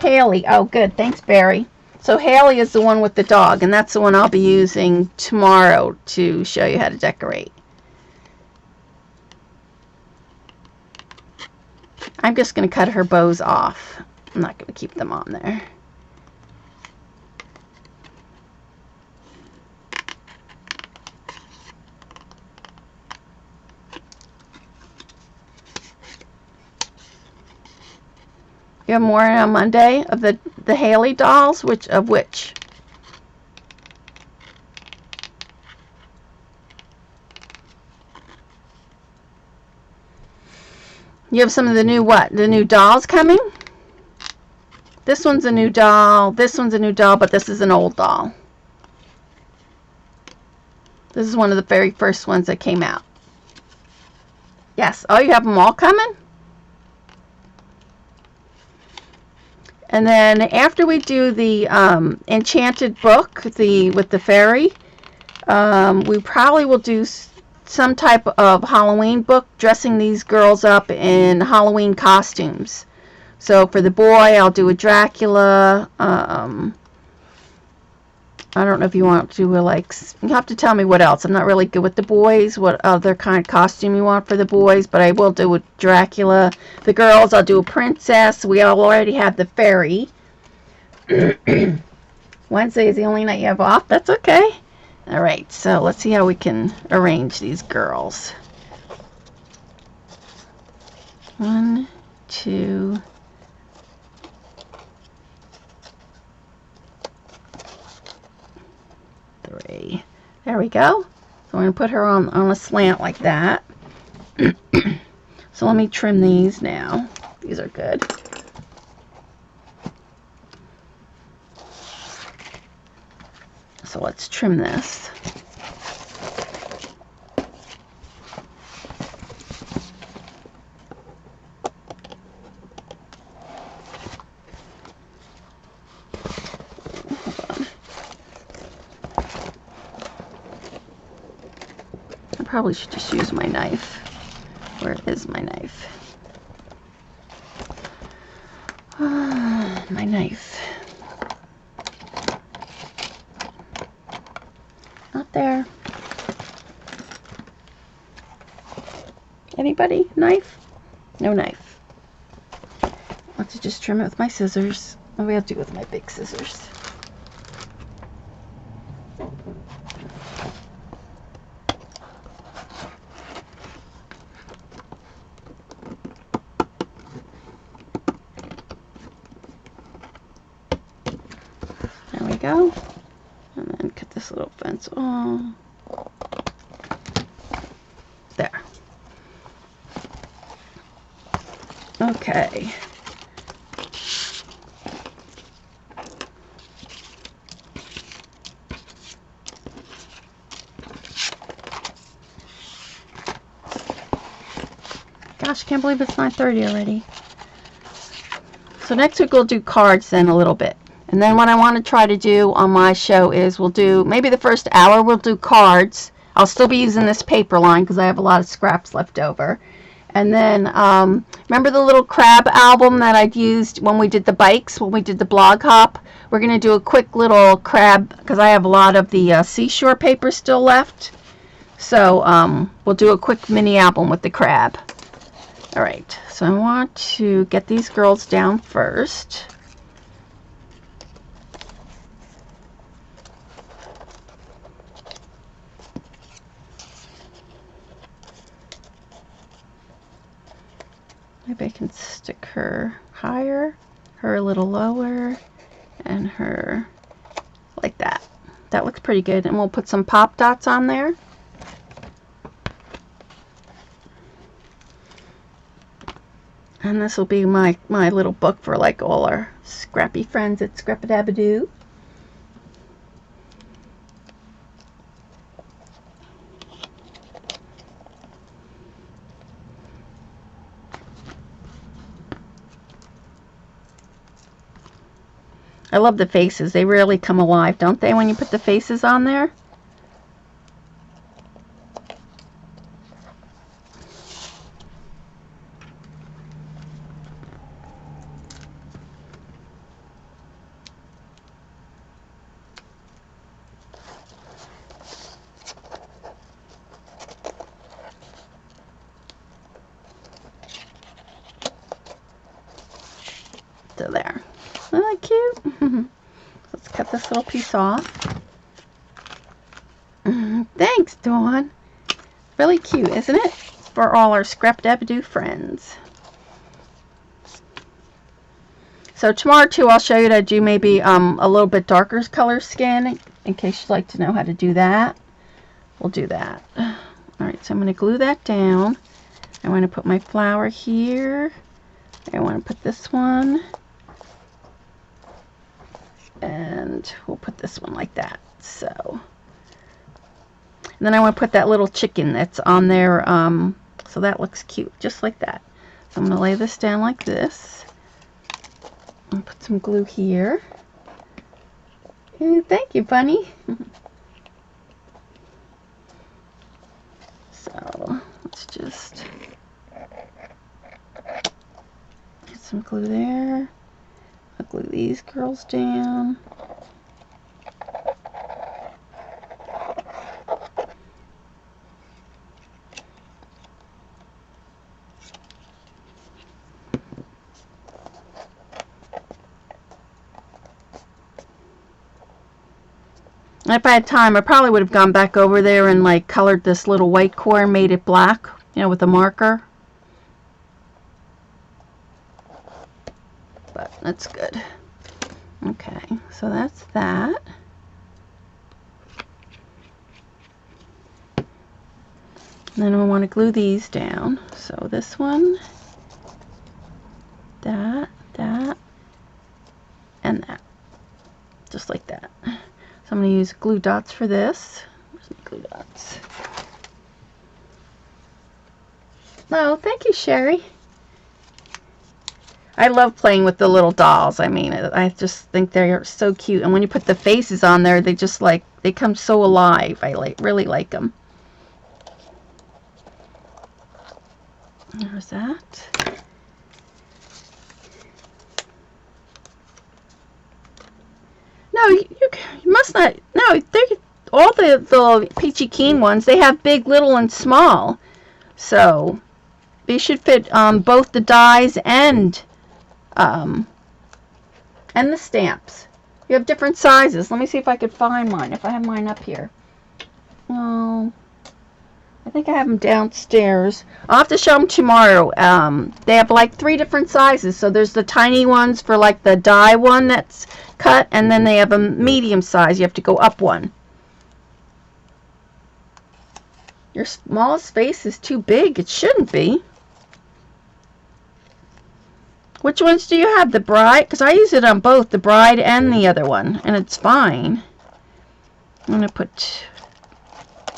S1: Haley. Oh, good. Thanks, Barry. So Haley is the one with the dog, and that's the one I'll be using tomorrow to show you how to decorate. I'm just going to cut her bows off. I'm not going to keep them on there. You have more on Monday of the Haley dolls? Which? You have some of the new what? The new dolls coming? This one's a new doll. This one's a new doll, but this is an old doll. This is one of the very first ones that came out. Yes. Oh, you have them all coming? And then after we do the enchanted book, with the fairy, we probably will do some type of Halloween book, dressing these girls up in Halloween costumes. So for the boy, I'll do a Dracula. I don't know if you want to do you have to tell me what else. I'm not really good with the boys, what other kind of costume you want for the boys, but I will do a Dracula. The girls, I'll do a princess. We already have the fairy. Wednesday is the only night you have off. That's okay. All right, so let's see how we can arrange these girls. 1, 2, There we go. So I'm going to put her on a slant like that. So let me trim these now. These are good. So let's trim this. I probably should just use my knife. Where is my knife? My knife. Not there. Anybody? Knife? No knife. Let's just trim it with my scissors. What do we have to do with my big scissors? There we go. And then cut this little fence off. There. Okay. Gosh, I can't believe it's 9:30 already. So next week we'll do cards then a little bit. And then what I want to try to do on my show is we'll do, maybe the first hour we'll do cards. I'll still be using this paper line because I have a lot of scraps left over. And then, remember the little crab album that I'd used when we did the bikes, when we did the blog hop? We're going to do a quick little crab because I have a lot of the seashore paper still left. So we'll do a quick mini album with the crab. All right, so I want to get these girls down first. Maybe I can stick her higher, her a little lower, and her like that. That looks pretty good. And we'll put some pop dots on there. And this will be my little book for like all our scrappy friends at Scrap-a-Dab-a-Doo. I love the faces. They really come alive, don't they, when you put the faces on there? So there. Isn't that cute? Let's cut this little piece off. Thanks, Dawn. Really cute, isn't it? For all our Scrap-a-Dab-a-Doo friends. So tomorrow, too, I'll show you to do maybe a little bit darker color skin, in case you'd like to know how to do that. We'll do that. Alright, so I'm going to glue that down. I want to put my flower here. I want to put this one. And we'll put this one like that. So, and then I want to put that little chicken that's on there, so that looks cute, just like that. So I'm going to lay this down like this. And put some glue here. And thank you, Bunny. So let's just get some glue there. I'll glue these girls down. If I had time, I probably would have gone back over there and like colored this little white core and made it black, you know, with a marker. But that's good. Okay, so that's that. And then we want to glue these down. So this one, that, and that. Just like that. So I'm going to use glue dots for this. Where's my glue dots? Oh, thank you, Sherry. I love playing with the little dolls. I mean, I just think they're so cute. And when you put the faces on there, they just like, they come so alive. I really like them. There's that. No, you must not. No, all the Peachy Keen ones, they have big, little, and small. So they should fit both the dies and the stamps. You have different sizes. Let me see if I could find mine. If I have mine up here. Well, I think I have them downstairs. I'll have to show them tomorrow. They have like 3 different sizes. So there's the tiny ones for like the die one that's cut, and then they have a medium size. You have to go up one. Your smallest face is too big. It shouldn't be. Which ones do you have? The bride? Because I use it on both, the bride and the other one, and it's fine. I'm going to put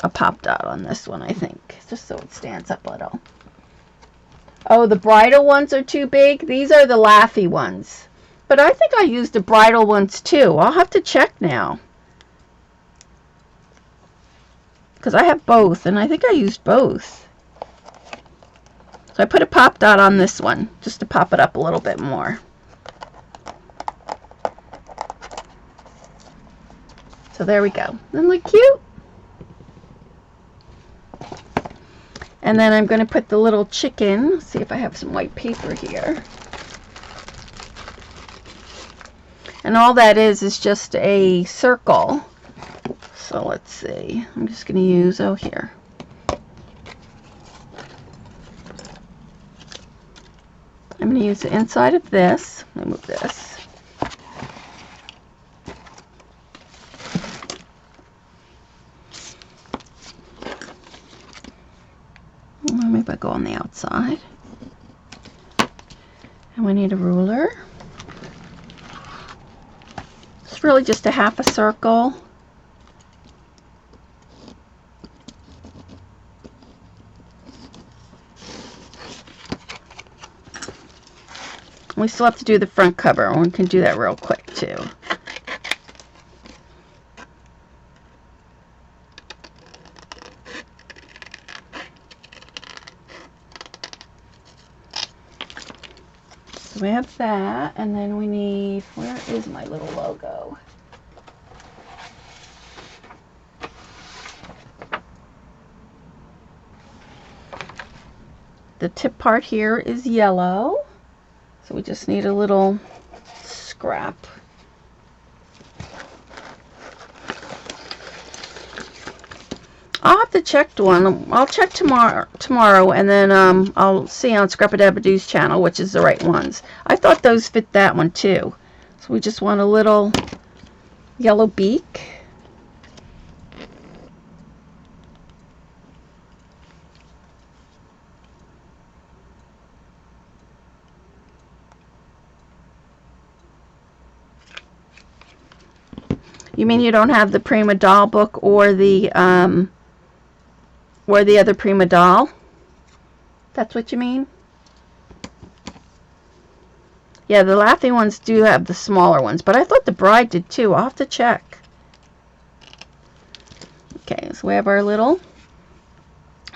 S1: a pop dot on this one, I think, just so it stands up a little. Oh, the bridal ones are too big? These are the Laffy ones. But I think I used the bridal ones too. I'll have to check now. Because I have both, and I think I used both. So I put a pop dot on this one, just to pop it up a little bit more. So there we go. Doesn't it look cute? And then I'm going to put the little chicken. Let's see if I have some white paper here. And all that is just a circle. So let's see. I'm just going to use, oh, here. I'm going to use the inside of this. Let me move this. Maybe I go on the outside. And we need a ruler. It's really just a half a circle. We still have to do the front cover, and we can do that real quick too. So we have that, and then we need, where is my little logo? The tip part here is yellow. So we just need a little scrap. I'll have to check one. I'll check tomorrow, and then I'll see on Scrap-a-Dab-a-Doo's channel which is the right ones. I thought those fit that one too. So we just want a little yellow beak. You mean you don't have the Prima Doll book or the other Prima Doll? That's what you mean? Yeah, the Laffy ones do have the smaller ones, but I thought the Bride did too. I'll have to check. Okay, so we have our little,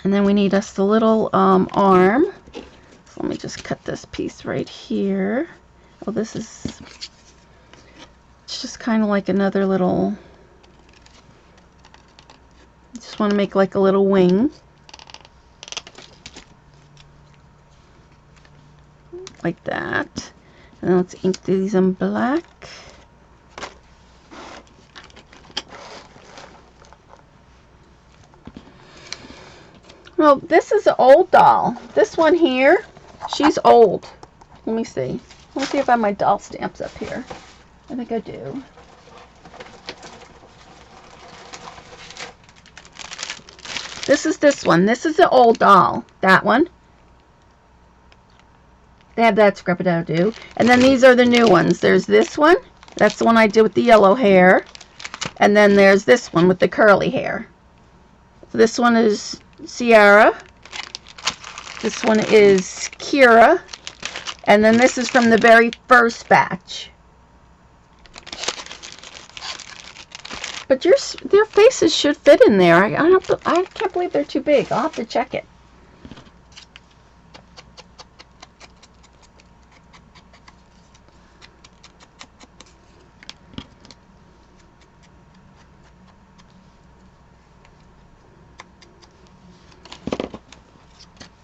S1: and then we need us the little arm. So let me just cut this piece right here. Oh, this is, it's just kind of like another little, just want to make like a little wing. Like that. And then let's ink these in black. Well, this is an old doll. This one here, she's old. Let me see. Let me see if I have my doll stamps up here. I think I do. This is this one. This is the old doll. That one. They have that Scrub-a-Doo. And then these are the new ones. There's this one. That's the one I did with the yellow hair. And then there's this one with the curly hair. So this one is Sierra. This one is Kira. And then this is from the very first batch. But their faces should fit in there. I can't believe they're too big. I'll have to check it.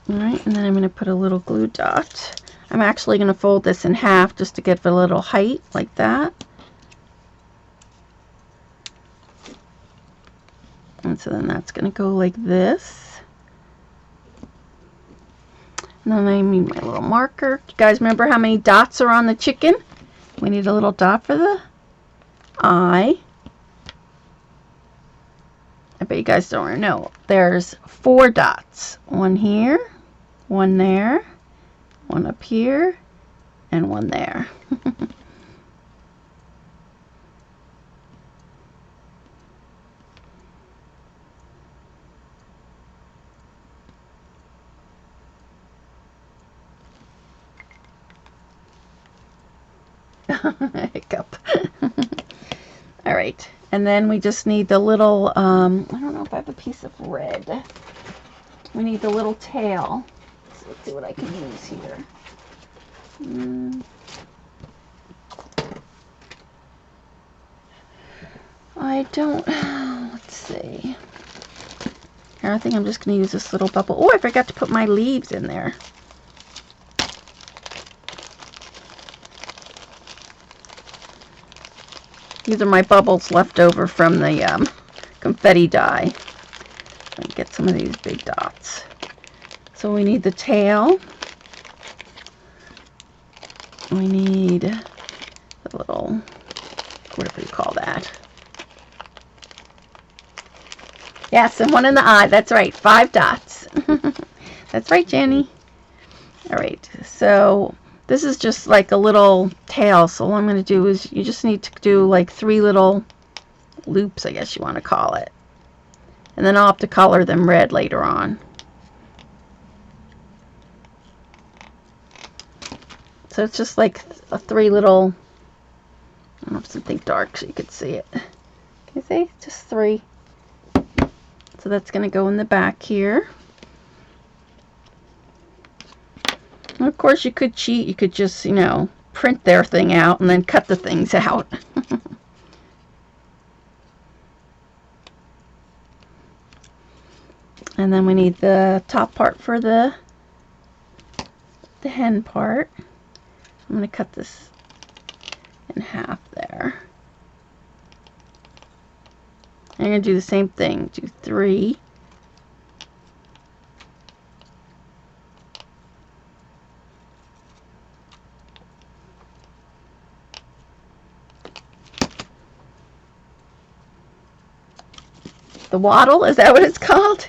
S1: Alright, and then I'm going to put a little glue dot. I'm actually going to fold this in half just to give it a little height, like that. And so then that's going to go like this. And then I need my little marker. You guys remember how many dots are on the chicken? We need a little dot for the eye. I bet you guys don't know. There's 4 dots. One here. One there, one up here, and one there. Hiccup. All right, and then we just need the little, I don't know if I have a piece of red. We need the little tail. Let's see what I can use here. I don't, let's see. Here, I think I'm just going to use this little bubble. Oh, I forgot to put my leaves in there. These are my bubbles left over from the confetti die. Let me get some of these big dots. So we need the tail. We need the little, whatever you call that. Yes, and one in the eye. That's right, 5 dots. That's right, Jenny. All right, so this is just like a little tail. So what I'm going to do is you just need to do like 3 little loops, I guess you want to call it. And then I'll have to color them red later on. So it's just like a 3 little, I don't know if something dark so you could see it. Can you see? Just 3. So that's going to go in the back here. And of course you could cheat. You could just, you know, print their thing out and then cut the things out. And then we need the top part for the hen part. I'm going to cut this in half there. I'm going to do the same thing. Do 3. The waddle, is that what it's called?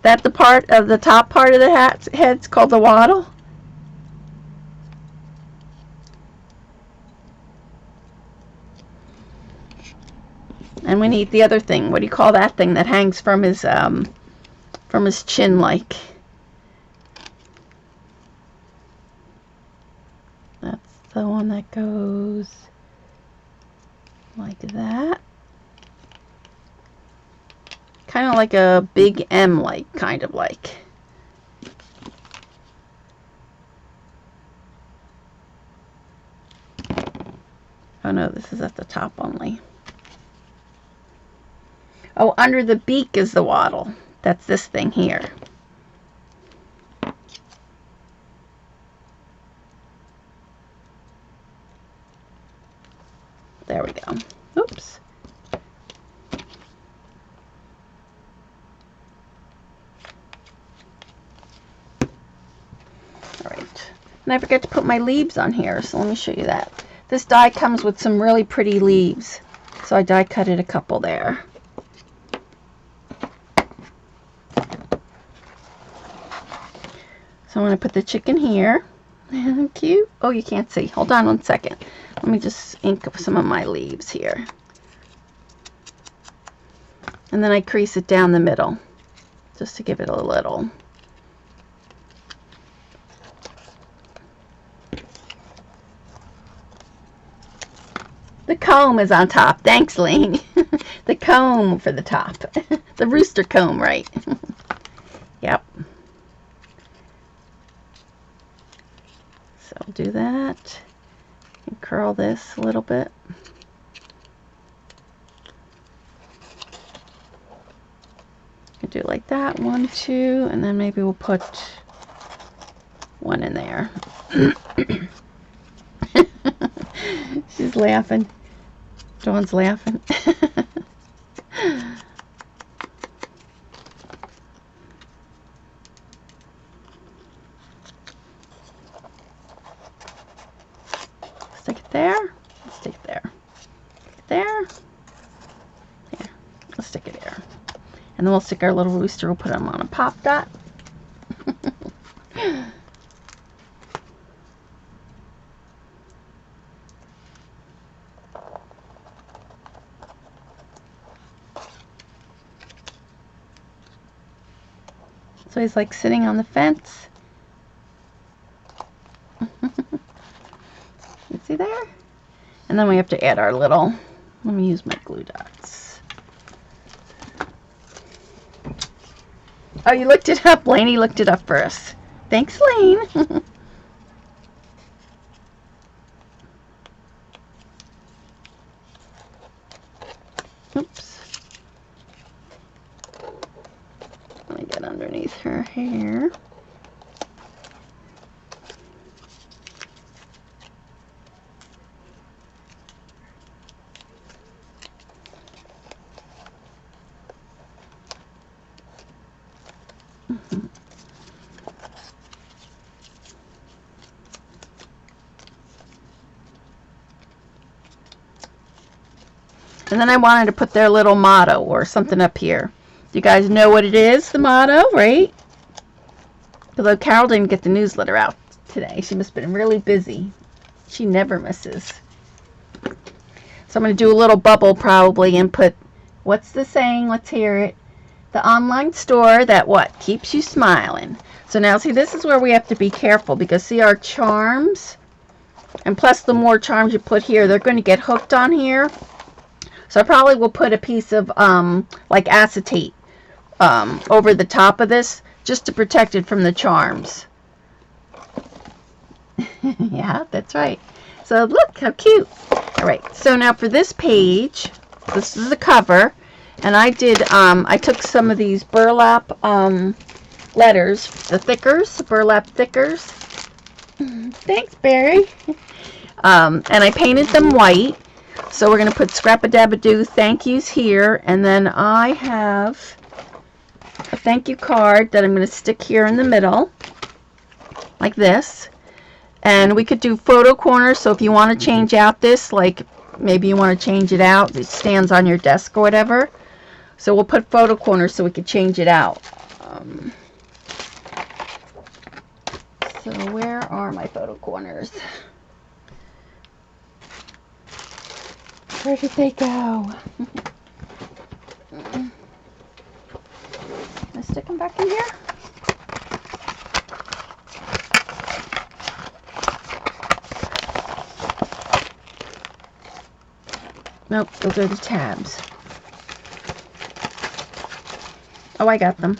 S1: That the part of the top part of the head's called the waddle? And we need the other thing. What do you call that thing that hangs from his chin like? That's the one that goes like that. Kind of like a big M, like, kind of like. Oh no, this is at the top only. Oh, under the beak is the waddle. That's this thing here. There we go. Oops. Alright. And I forgot to put my leaves on here, so let me show you that. This die comes with some really pretty leaves. So I die cutted a couple there. So I'm going to put the chicken here. Cute. Oh, you can't see. Hold on 1 second. Let me just ink up some of my leaves here. And then I crease it down the middle, just to give it a little. The comb is on top. Thanks, Lane. The comb for the top. The rooster comb, right? Yep. So I'll do that. And curl this a little bit. I do it like that. 1, 2, and then maybe we'll put 1 in there. She's laughing. Dawn's laughing. Stick it there. Stick it there. There. There. Let's stick it there. And then we'll stick our little rooster. We'll put him on a pop dot. So he's like sitting on the fence. You see there? And then we have to add our little, let me use my glue dots. Oh, you looked it up. Lainey looked it up for us. Thanks, Lane. Oops. Let me get underneath her hair. And then I wanted to put their little motto or something up here. You guys know what it is, the motto, right? Although Carol didn't get the newsletter out today. She must have been really busy. She never misses. So I'm going to do a little bubble probably and put, what's the saying? Let's hear it. The online store that what? Keeps you smiling. So now see, this is where we have to be careful because see our charms? And plus the more charms you put here, they're going to get hooked on here. So I probably will put a piece of like acetate over the top of this just to protect it from the charms. Yeah, that's right. So look how cute. All right, so now for this page, this is the cover, and I did I took some of these burlap letters, the thickers, burlap thickers. Thanks, Barry. And I painted them white. So we're going to put Scrap-a-Dab-a-Doo thank yous here, and then I have a thank you card that I'm going to stick here in the middle, like this. And we could do photo corners, so if you want to change out this, like maybe you want to change it out, it stands on your desk or whatever. So we'll put photo corners so we could change it out. So where are my photo corners? Where did they go? Can I stick them back in here? Nope, those are the tabs. Oh, I got them.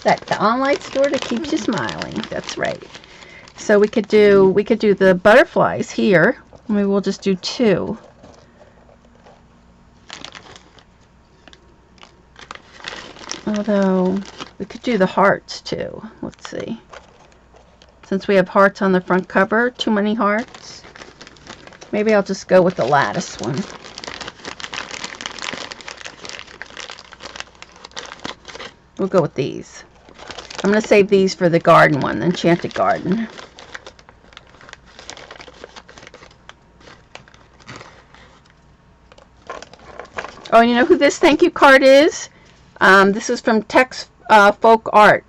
S1: That's the online store that keeps you smiling. That's right. So we could do the butterflies here. Maybe we'll just do 2. Although we could do the hearts too. Let's see. Since we have hearts on the front cover, too many hearts. Maybe I'll just go with the lattice one. We'll go with these. I'm going to save these for the garden one, the Enchanted Garden. Oh, and you know who this thank you card is? This is from Tex Folk Art.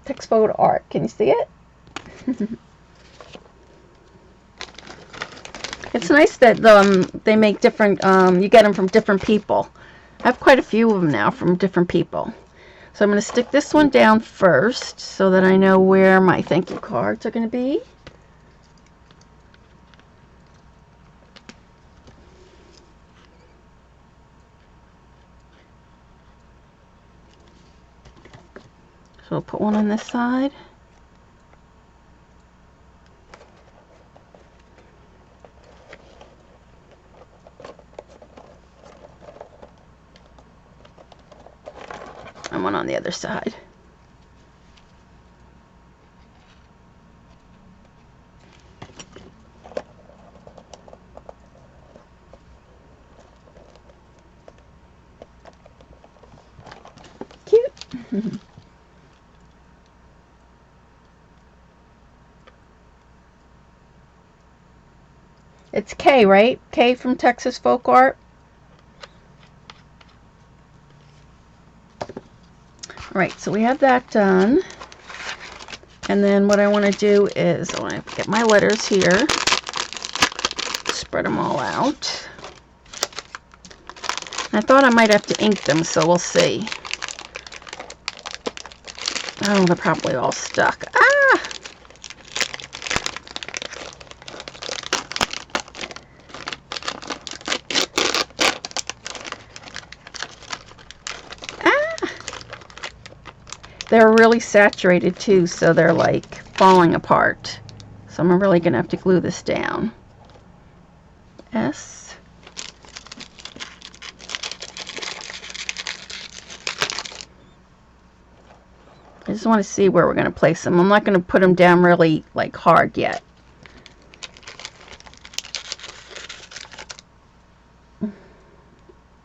S1: Tex Folk Art. Can you see it? It's nice that they make different, you get them from different people. I have quite a few of them now from different people. So I'm going to stick this one down first so that I know where my thank you cards are going to be. So I'll put one on this side. And one on the other side. Cute. It's Kay, right? Kay from Texas Folk Art. Alright, so we have that done. And then what I want to do is I want to get my letters here. Spread them all out. I thought I might have to ink them, so we'll see. Oh, they're probably all stuck. Ah! They're really saturated too, so they're like falling apart. So I'm really going to have to glue this down. S. I just want to see where we're going to place them. I'm not going to put them down really like hard yet.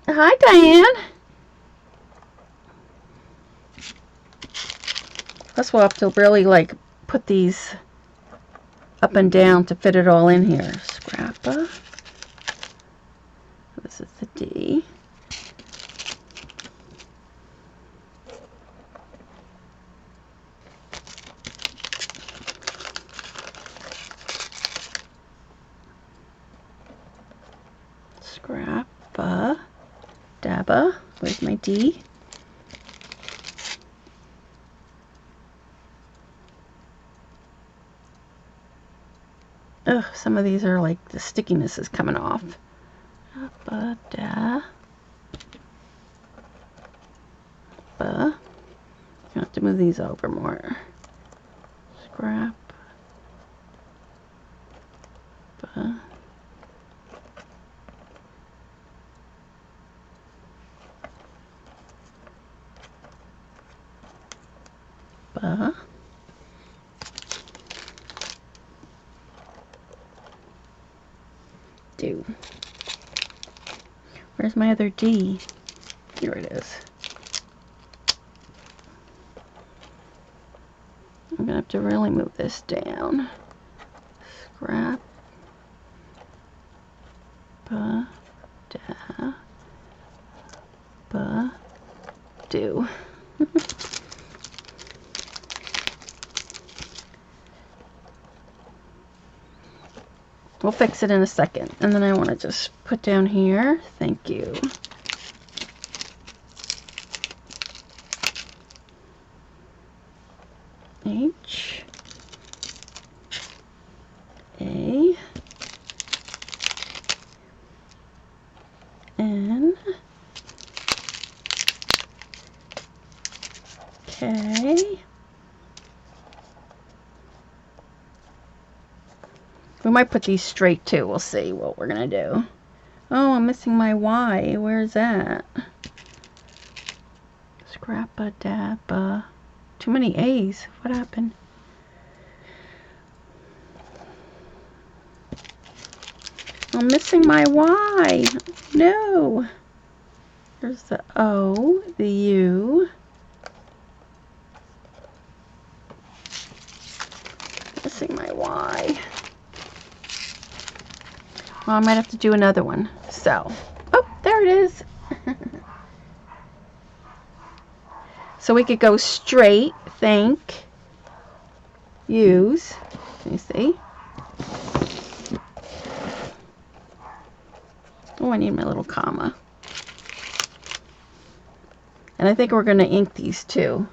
S1: Hi, Diane. Plus we'll have to really like put these up and down to fit it all in here. Scrappa. This is the D. Scrappa. Dabba. Where's my D? Ugh, some of these are like the stickiness is coming off. Da. You have to move these over more. Scrap. Do. Where's my other D? Here it is. I'm gonna have to really move this down. Scrap. Do. We'll fix it in a second. And then I want to just put down here, thank you. H. A. N. K. We might put these straight too. We'll see what we're gonna do. Oh, I'm missing my Y. Where's that? Scrappa dabba. Too many A's. What happened? I'm missing my Y. No. There's the O, the U. Missing my Y. Well, I might have to do another one. So, oh, there it is. So we could go straight, think, use. Let me see. Oh, I need my little comma. And I think we're going to ink these too.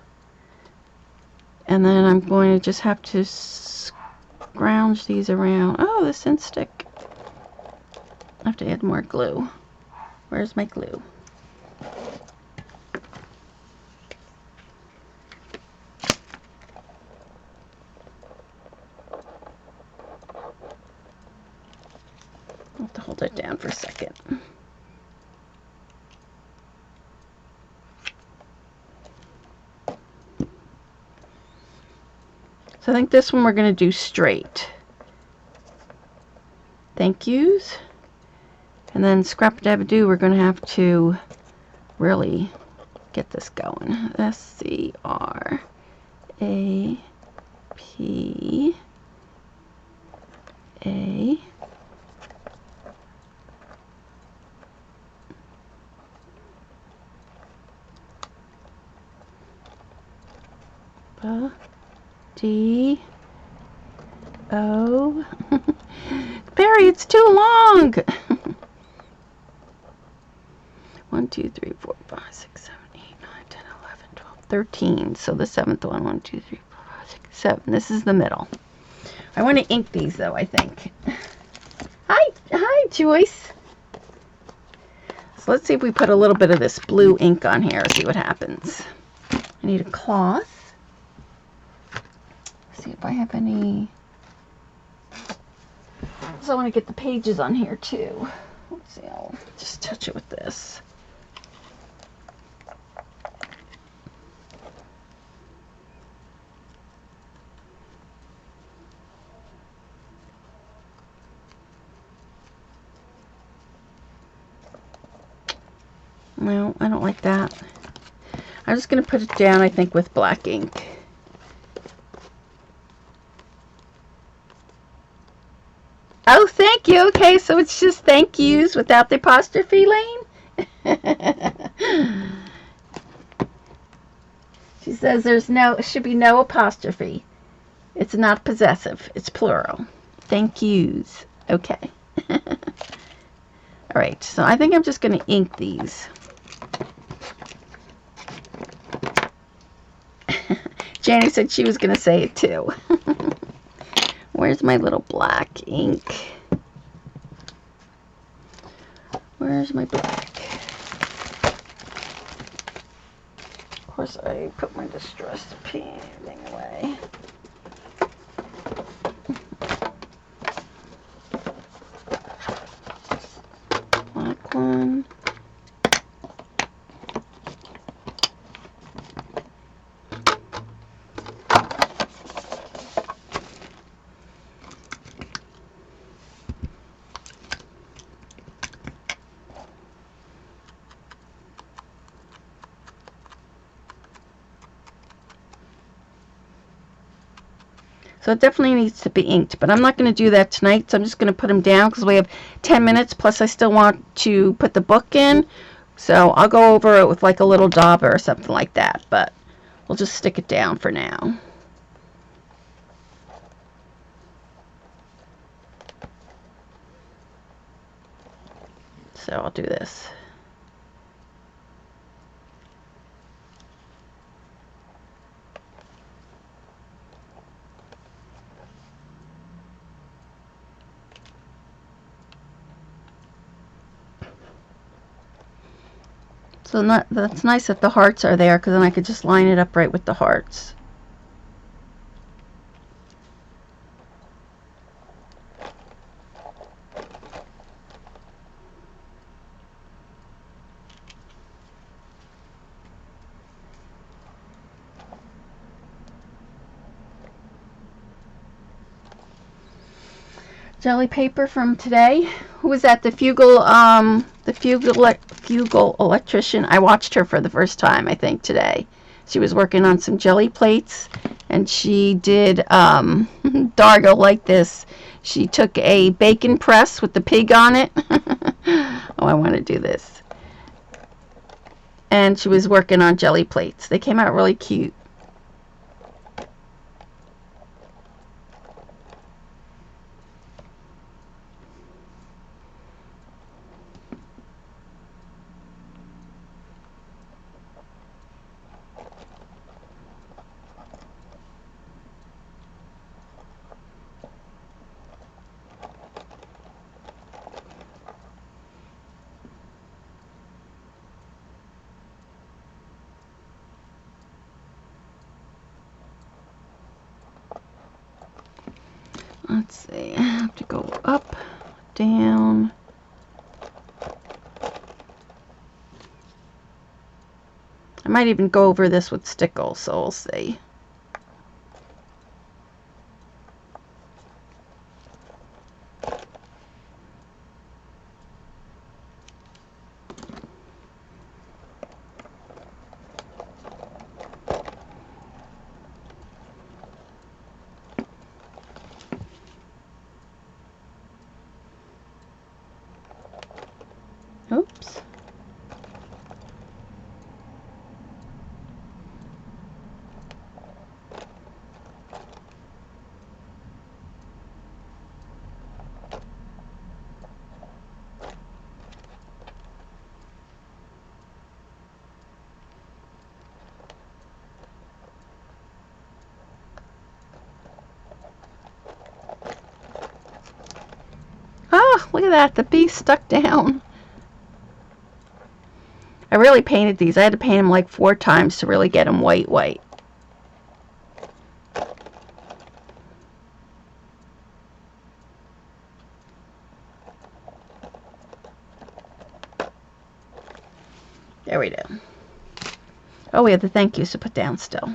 S1: And then I'm going to just have to scrounge these around. Oh, this didn't stick. I have to add more glue. Where's my glue? I'll have to hold it down for a second. So I think this one we're going to do straight. Thank yous. And then scrap-a-dab-a-doo, we're going to have to really get this going. S-C-R-A-P-A. D-O. Barry, it's too long! 1, 2, 3, 4, 5, 6, 7, 8, 9, 10, 11, 12, 13. So the 7th one, 1, 2, 3, 4, 5, 6, 7. This is the middle. I want to ink these though, I think. Hi, Joyce. So let's see if we put a little bit of this blue ink on here, see what happens. I need a cloth. See if I have any. So I want to get the pages on here too. Let's see, I'll just touch it with this. No, I don't like that. I'm just going to put it down, I think, with black ink. Oh, thank you. Okay, so it's just thank yous without the apostrophe, Lane? She says it should be no apostrophe. It's not possessive. It's plural. Thank yous. Okay. All right, so I think I'm just going to ink these. Janie said she was going to say it too. Where's my little black ink? Where's my black? Of course, I put my distress pen thing away. Black one. So it definitely needs to be inked, but I'm not going to do that tonight, so I'm just going to put them down because we have 10 minutes, plus I still want to put the book in, so I'll go over it with like a little dauber or something like that, but we'll just stick it down for now. So I'll do this. So that's nice that the hearts are there, because then I could just line it up right with the hearts. Jelly paper from today. Who was that? The Fugal electrician. I watched her for the first time, I think, today. She was working on some jelly plates, and she did Dargo like this. She took a bacon press with the pig on it. Oh, I want to do this. and she was working on jelly plates. They came out really cute. Let's see, I have to go up, down. I might even go over this with stickles, so we'll see. Oops. Oh, look at that, the bee stuck down. I really painted these. I had to paint them like 4 times to really get them white. There we go. Oh, we have the thank yous to put down still.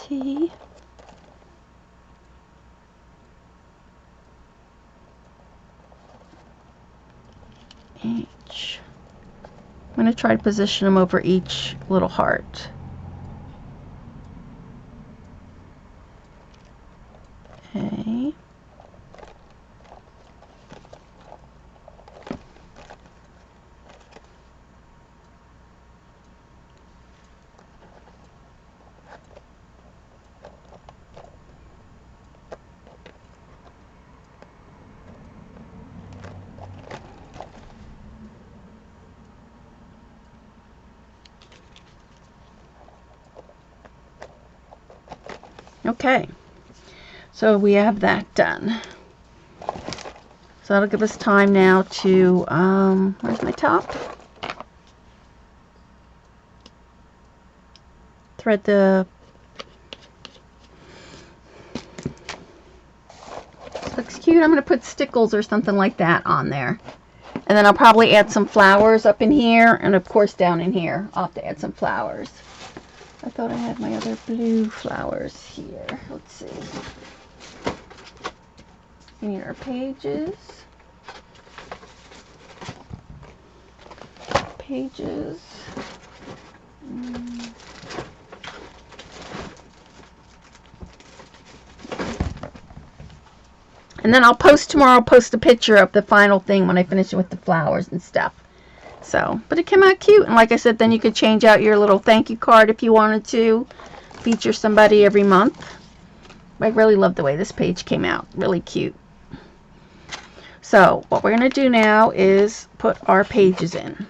S1: T. H. I'm going to try to position them over each little heart. A. Okay, so we have that done. So that'll give us time now to, where's my top? Thread the, looks cute. I'm going to put stickles or something like that on there. And then I'll probably add some flowers up in here, and of course down in here I'll have to add some flowers. I thought I had my other blue flowers here. Let's see. We need our pages. Pages. And then I'll post tomorrow, post a picture of the final thing when I finish with the flowers and stuff. So, but it came out cute. And like I said, then you could change out your little thank you card if you wanted to. Feature somebody every month. I really love the way this page came out. Really cute. So, what we're going to do now is put our pages in.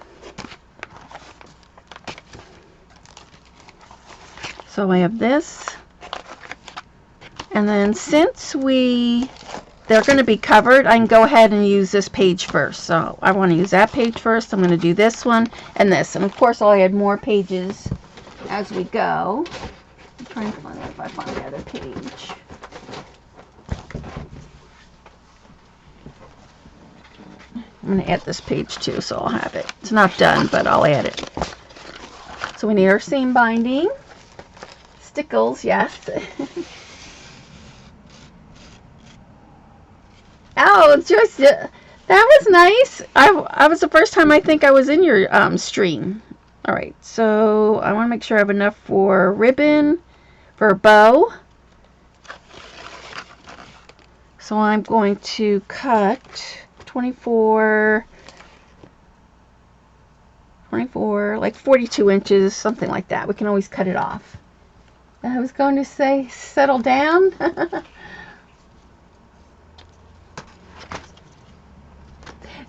S1: So I have this. And then since they're going to be covered, I can go ahead and use this page first. So I want to use that page first. I'm going to do this one and this. And of course I'll add more pages as we go. I'm trying to find out if I find the other page. I'm going to add this page too, so I'll have it. It's not done, but I'll add it. So we need our seam binding. Stickles, yes. Oh, Joyce, That was nice. I was the first time I think I was in your stream. All right, so I want to make sure I have enough for ribbon, for a bow. So I'm going to cut 24, like 42 inches, something like that. We can always cut it off. I was going to say settle down.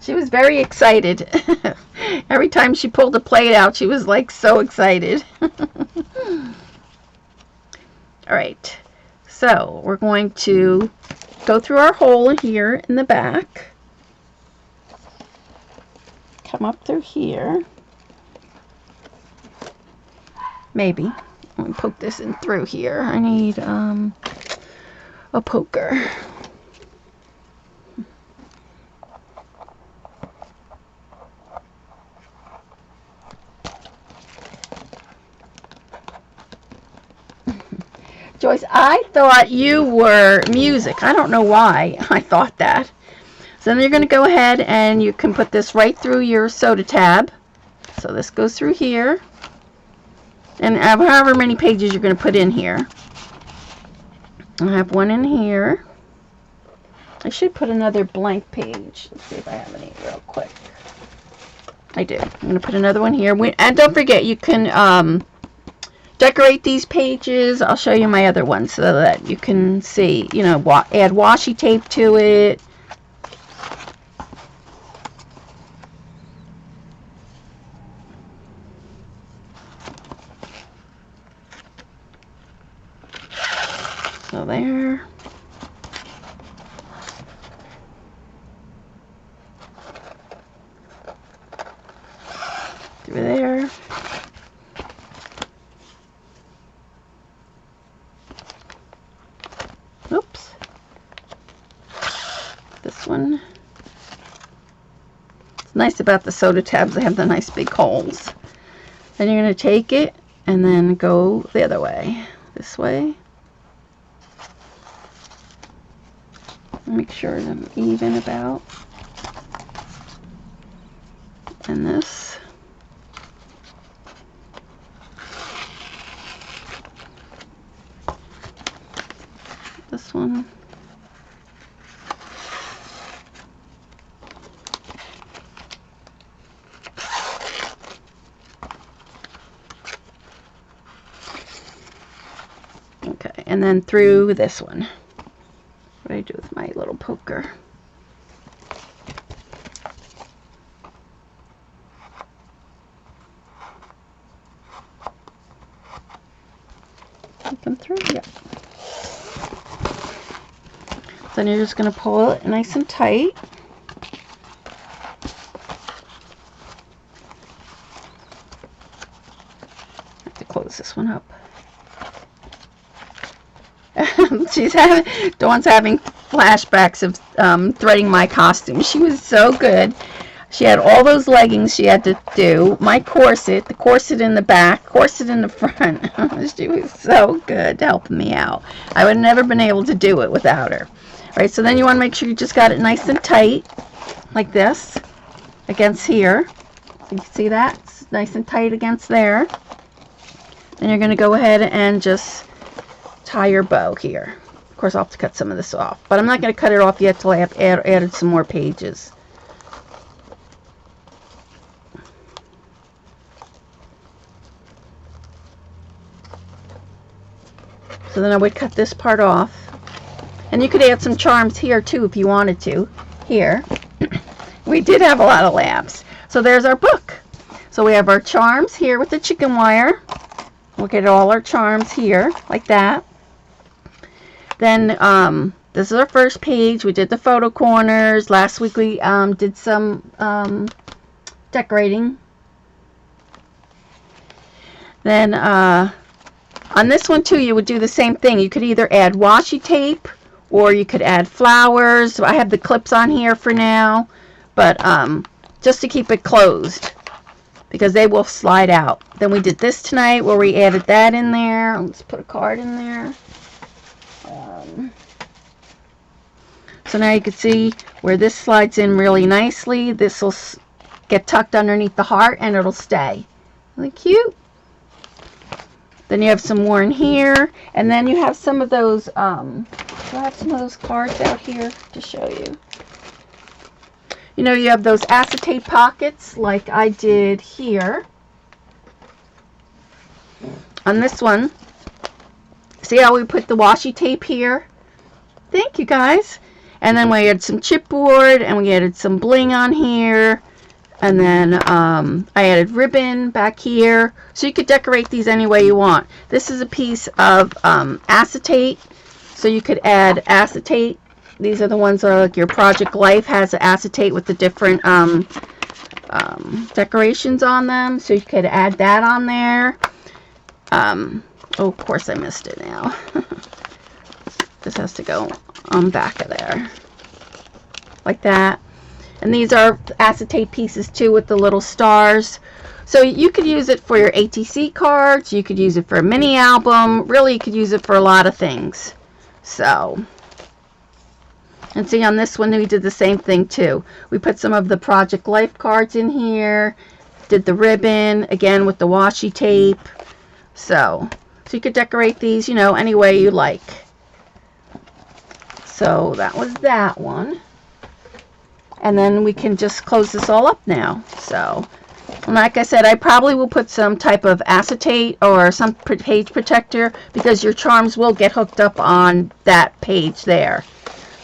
S1: She was very excited. Every time she pulled the plate out, she was like so excited. All right, so we're going to go through our hole here in the back. Come up through here. Maybe. Let me poke this in through here. I need a poker. Joyce, I thought you were music. I don't know why I thought that. So then you're going to go ahead and you can put this right through your soda tab. So this goes through here. And however many pages you're going to put in here. I have one in here. I should put another blank page. Let's see if I have any real quick. I do. I'm going to put another one here. And don't forget, you can decorate these pages. I'll show you my other ones so that you can see, you know, add washi tape to it. So there. Through there. Oops. This one. It's nice about the soda tabs, they have the nice big holes. Then you're going to take it and then go the other way. This way. Make sure I'm even about. And this. This one. Okay, and then through this one. What do I do with my little poker? Come through, yeah. Then you're just going to pull it nice and tight. I have to close this one up. Dawn's having flashbacks of threading my costume. She was so good. She had all those leggings she had to do. My corset, the corset in the back, corset in the front. She was so good helping me out. I would have never been able to do it without her. All right, so then you want to make sure you just got it nice and tight, like this, against here. You see that? It's nice and tight against there. Then you're going to go ahead and just tie your bow here. Of course, I'll have to cut some of this off, but I'm not going to cut it off yet till I have added some more pages. So then I would cut this part off. And you could add some charms here too if you wanted to. Here. We did have a lot of laughs. So there's our book. So we have our charms here with the chicken wire. We'll get all our charms here, like that. Then this is our first page. We did the photo corners. Last week we did some decorating. Then on this one too, you would do the same thing. You could either add washi tape or you could add flowers. I have the clips on here for now, but just to keep it closed because they will slide out. Then we did this tonight where we added that in there. Let's put a card in there. So now you can see where this slides in really nicely. This will get tucked underneath the heart and it'll stay. Really cute. Then you have some more in here, and then you have some of those, do I have some of those cards out here to show you? You know, you have those acetate pockets like I did here. On this one, see how we put the washi tape here? Thank you, guys. And then we had some chipboard, and we added some bling on here. And then I added ribbon back here. So you could decorate these any way you want. This is a piece of acetate. So you could add acetate. These are the ones that are like your Project Life has acetate with the different decorations on them. So you could add that on there. Oh, of course I missed it now. This has to go on back of there. Like that. And these are acetate pieces too with the little stars. So you could use it for your ATC cards. You could use it for a mini album. Really, you could use it for a lot of things. So, and see on this one we did the same thing too. We put some of the Project Life cards in here. Did the ribbon, again with the washi tape. So you could decorate these, you know, any way you like. So that was that one. And then we can just close this all up now. So, like I said, I probably will put some type of acetate or some page protector because your charms will get hooked up on that page there.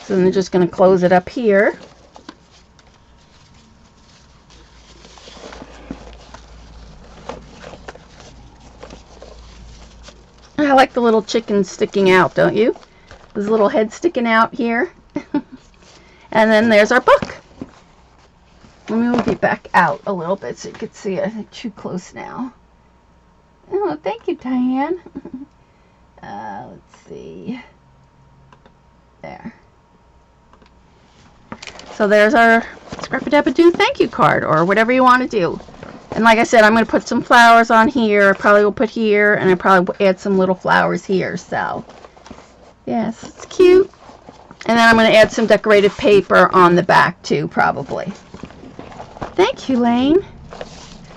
S1: So then I'm just going to close it up here. I like the little chicken sticking out, don't you? This little head sticking out here. And then there's our book. Let me move it back out a little bit so you can see it. Too close now. Oh, thank you, Diane. Let's see. There. So there's our Scrap-a-Dab-a-Doo thank you card, or whatever you want to do. And like I said, I'm going to put some flowers on here. I probably will put here, and I probably will add some little flowers here. So, yes, it's cute. And then I'm going to add some decorative paper on the back too, probably. Thank you, Lane.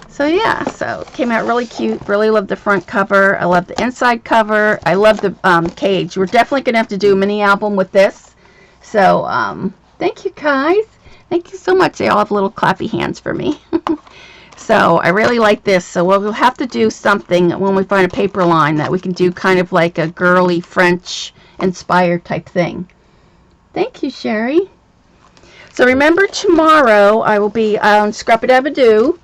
S1: So yeah, so it came out really cute. Really love the front cover. I love the inside cover. I love the cage. We're definitely going to have to do a mini album with this. So thank you, guys. Thank you so much. They all have little clappy hands for me. So I really like this. So we'll have to do something when we find a paper line that we can do kind of like a girly French inspired type thing. Thank you, Sherry. So remember, tomorrow I will be on Scrap-a-Dab-a-Doo.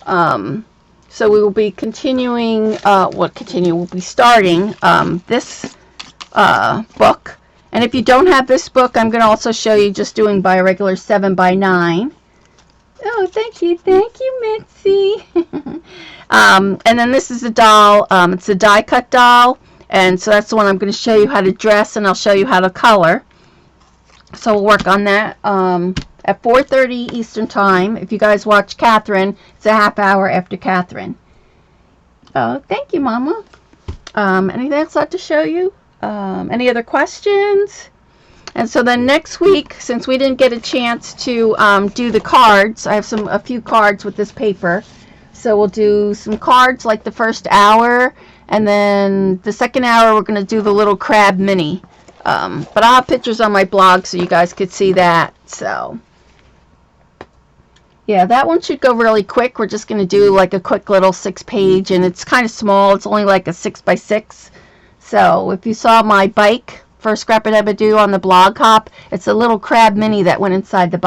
S1: So we will be continuing, we'll be starting this book. And if you don't have this book, I'm going to also show you just doing by a regular 7x9. Oh, thank you, Mitzi. And then this is the doll. It's a die cut doll. And so that's the one I'm going to show you how to dress, and I'll show you how to color. So we'll work on that at 4:30 Eastern Time. If you guys watch Catherine, it's a half hour after Catherine. Oh, thank you, Mama. Anything else I'd like to show you? Any other questions? And so then next week, since we didn't get a chance to do the cards, I have a few cards with this paper. So we'll do some cards like the first hour, and then the second hour we're going to do the little crab mini. But I'll have pictures on my blog so you guys could see that. So yeah, that one should go really quick. We're just going to do like a quick little 6-page, and it's kind of small. It's only like a 6x6. So if you saw my bike for Scrap-a-Dab-a-Doo on the blog hop, it's a little crab mini that went inside the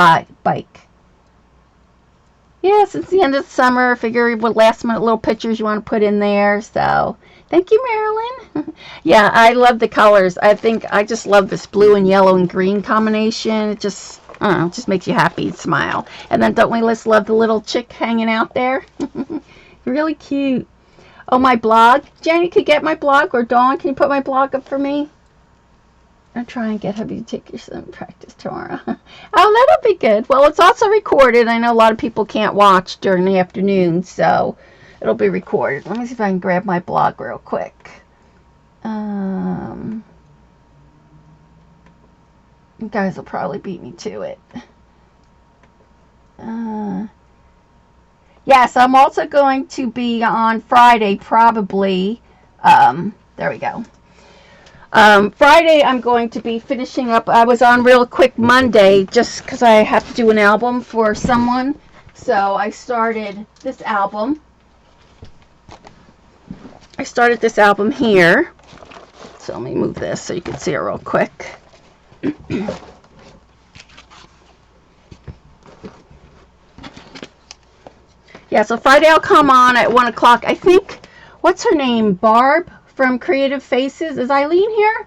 S1: bike. Yeah, since the end of the summer, I figure what last minute little pictures you want to put in there. So thank you, Marilyn. Yeah, I love the colors. I just love this blue and yellow and green combination. It just, I don't know, it just makes you happy and smile. And then don't we just love the little chick hanging out there? Really cute. Oh, my blog. Jenny, could get my blog, or Dawn, can you put my blog up for me? I'll try and get hubby to take your son practice tomorrow. Oh, that'll be good. Well, it's also recorded. I know a lot of people can't watch during the afternoon, so it'll be recorded. Let me see if I can grab my blog real quick. You guys will probably beat me to it. Yes, I'm also going to be on Friday, probably. There we go. Friday, I'm going to be finishing up. I was on real quick Monday just because I have to do an album for someone. So I started this album. I started this album here. So let me move this so you can see it real quick. Yeah, so Friday I'll come on at 1 o'clock. I think, what's her name? Barb from Creative Faces. Is Eileen here?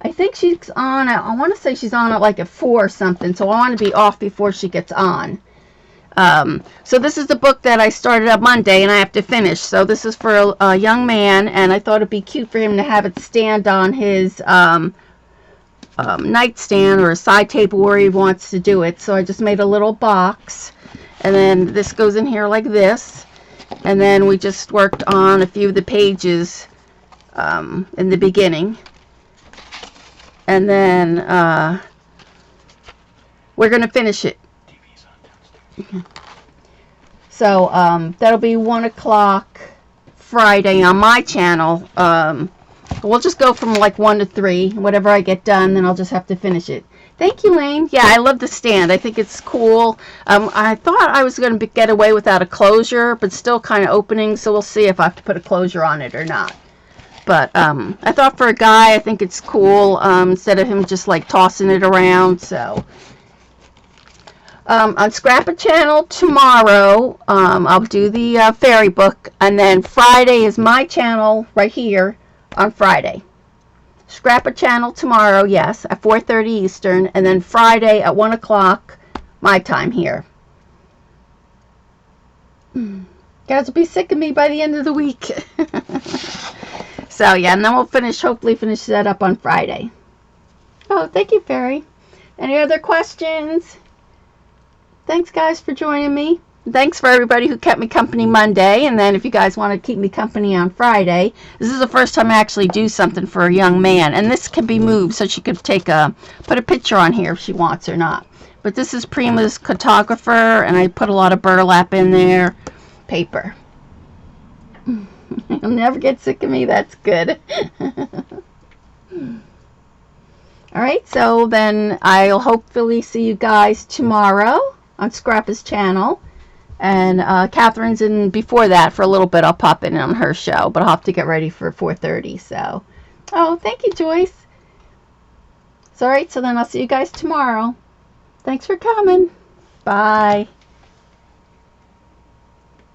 S1: I think she's on at, I want to say she's on at like at 4 or something. So I want to be off before she gets on. So this is the book that I started up Monday and I have to finish. So this is for a young man, and I thought it'd be cute for him to have it stand on his nightstand or a side table where he wants to do it. So I just made a little box, and then this goes in here like this, and then we just worked on a few of the pages in the beginning, and then we're going to finish it. So that'll be 1 o'clock Friday on my channel. We'll just go from like 1 to 3. Whatever I get done, then I'll just have to finish it. Thank you, Lane. Yeah, I love the stand. I think it's cool. I thought I was going to get away without a closure, but still kind of opening, so we'll see if I have to put a closure on it or not. But I thought for a guy, I think it's cool instead of him just like tossing it around. So on Scrappa channel tomorrow, I'll do the fairy book, and then Friday is my channel right here on Friday. Scrappa channel tomorrow, yes, at 4:30 Eastern, and then Friday at 1 o'clock my time here. Guys will be sick of me by the end of the week. So yeah, and then we'll hopefully finish that up on Friday. Oh, thank you, Fairy. Any other questions? Thanks, guys, for joining me. Thanks for everybody who kept me company Monday. And then if you guys want to keep me company on Friday, this is the first time I actually do something for a young man. And this can be moved so she could put a picture on here if she wants or not. But this is Prima's Cartographer, and I put a lot of burlap in there. Paper. You'll never get sick of me. That's good. Alright, so then I'll hopefully see you guys tomorrow on Scrappa's channel. And Catherine's in before that for a little bit. I'll pop in on her show, but I'll have to get ready for 4:30. So, oh, thank you, Joyce. So, alright, so then I'll see you guys tomorrow. Thanks for coming. Bye.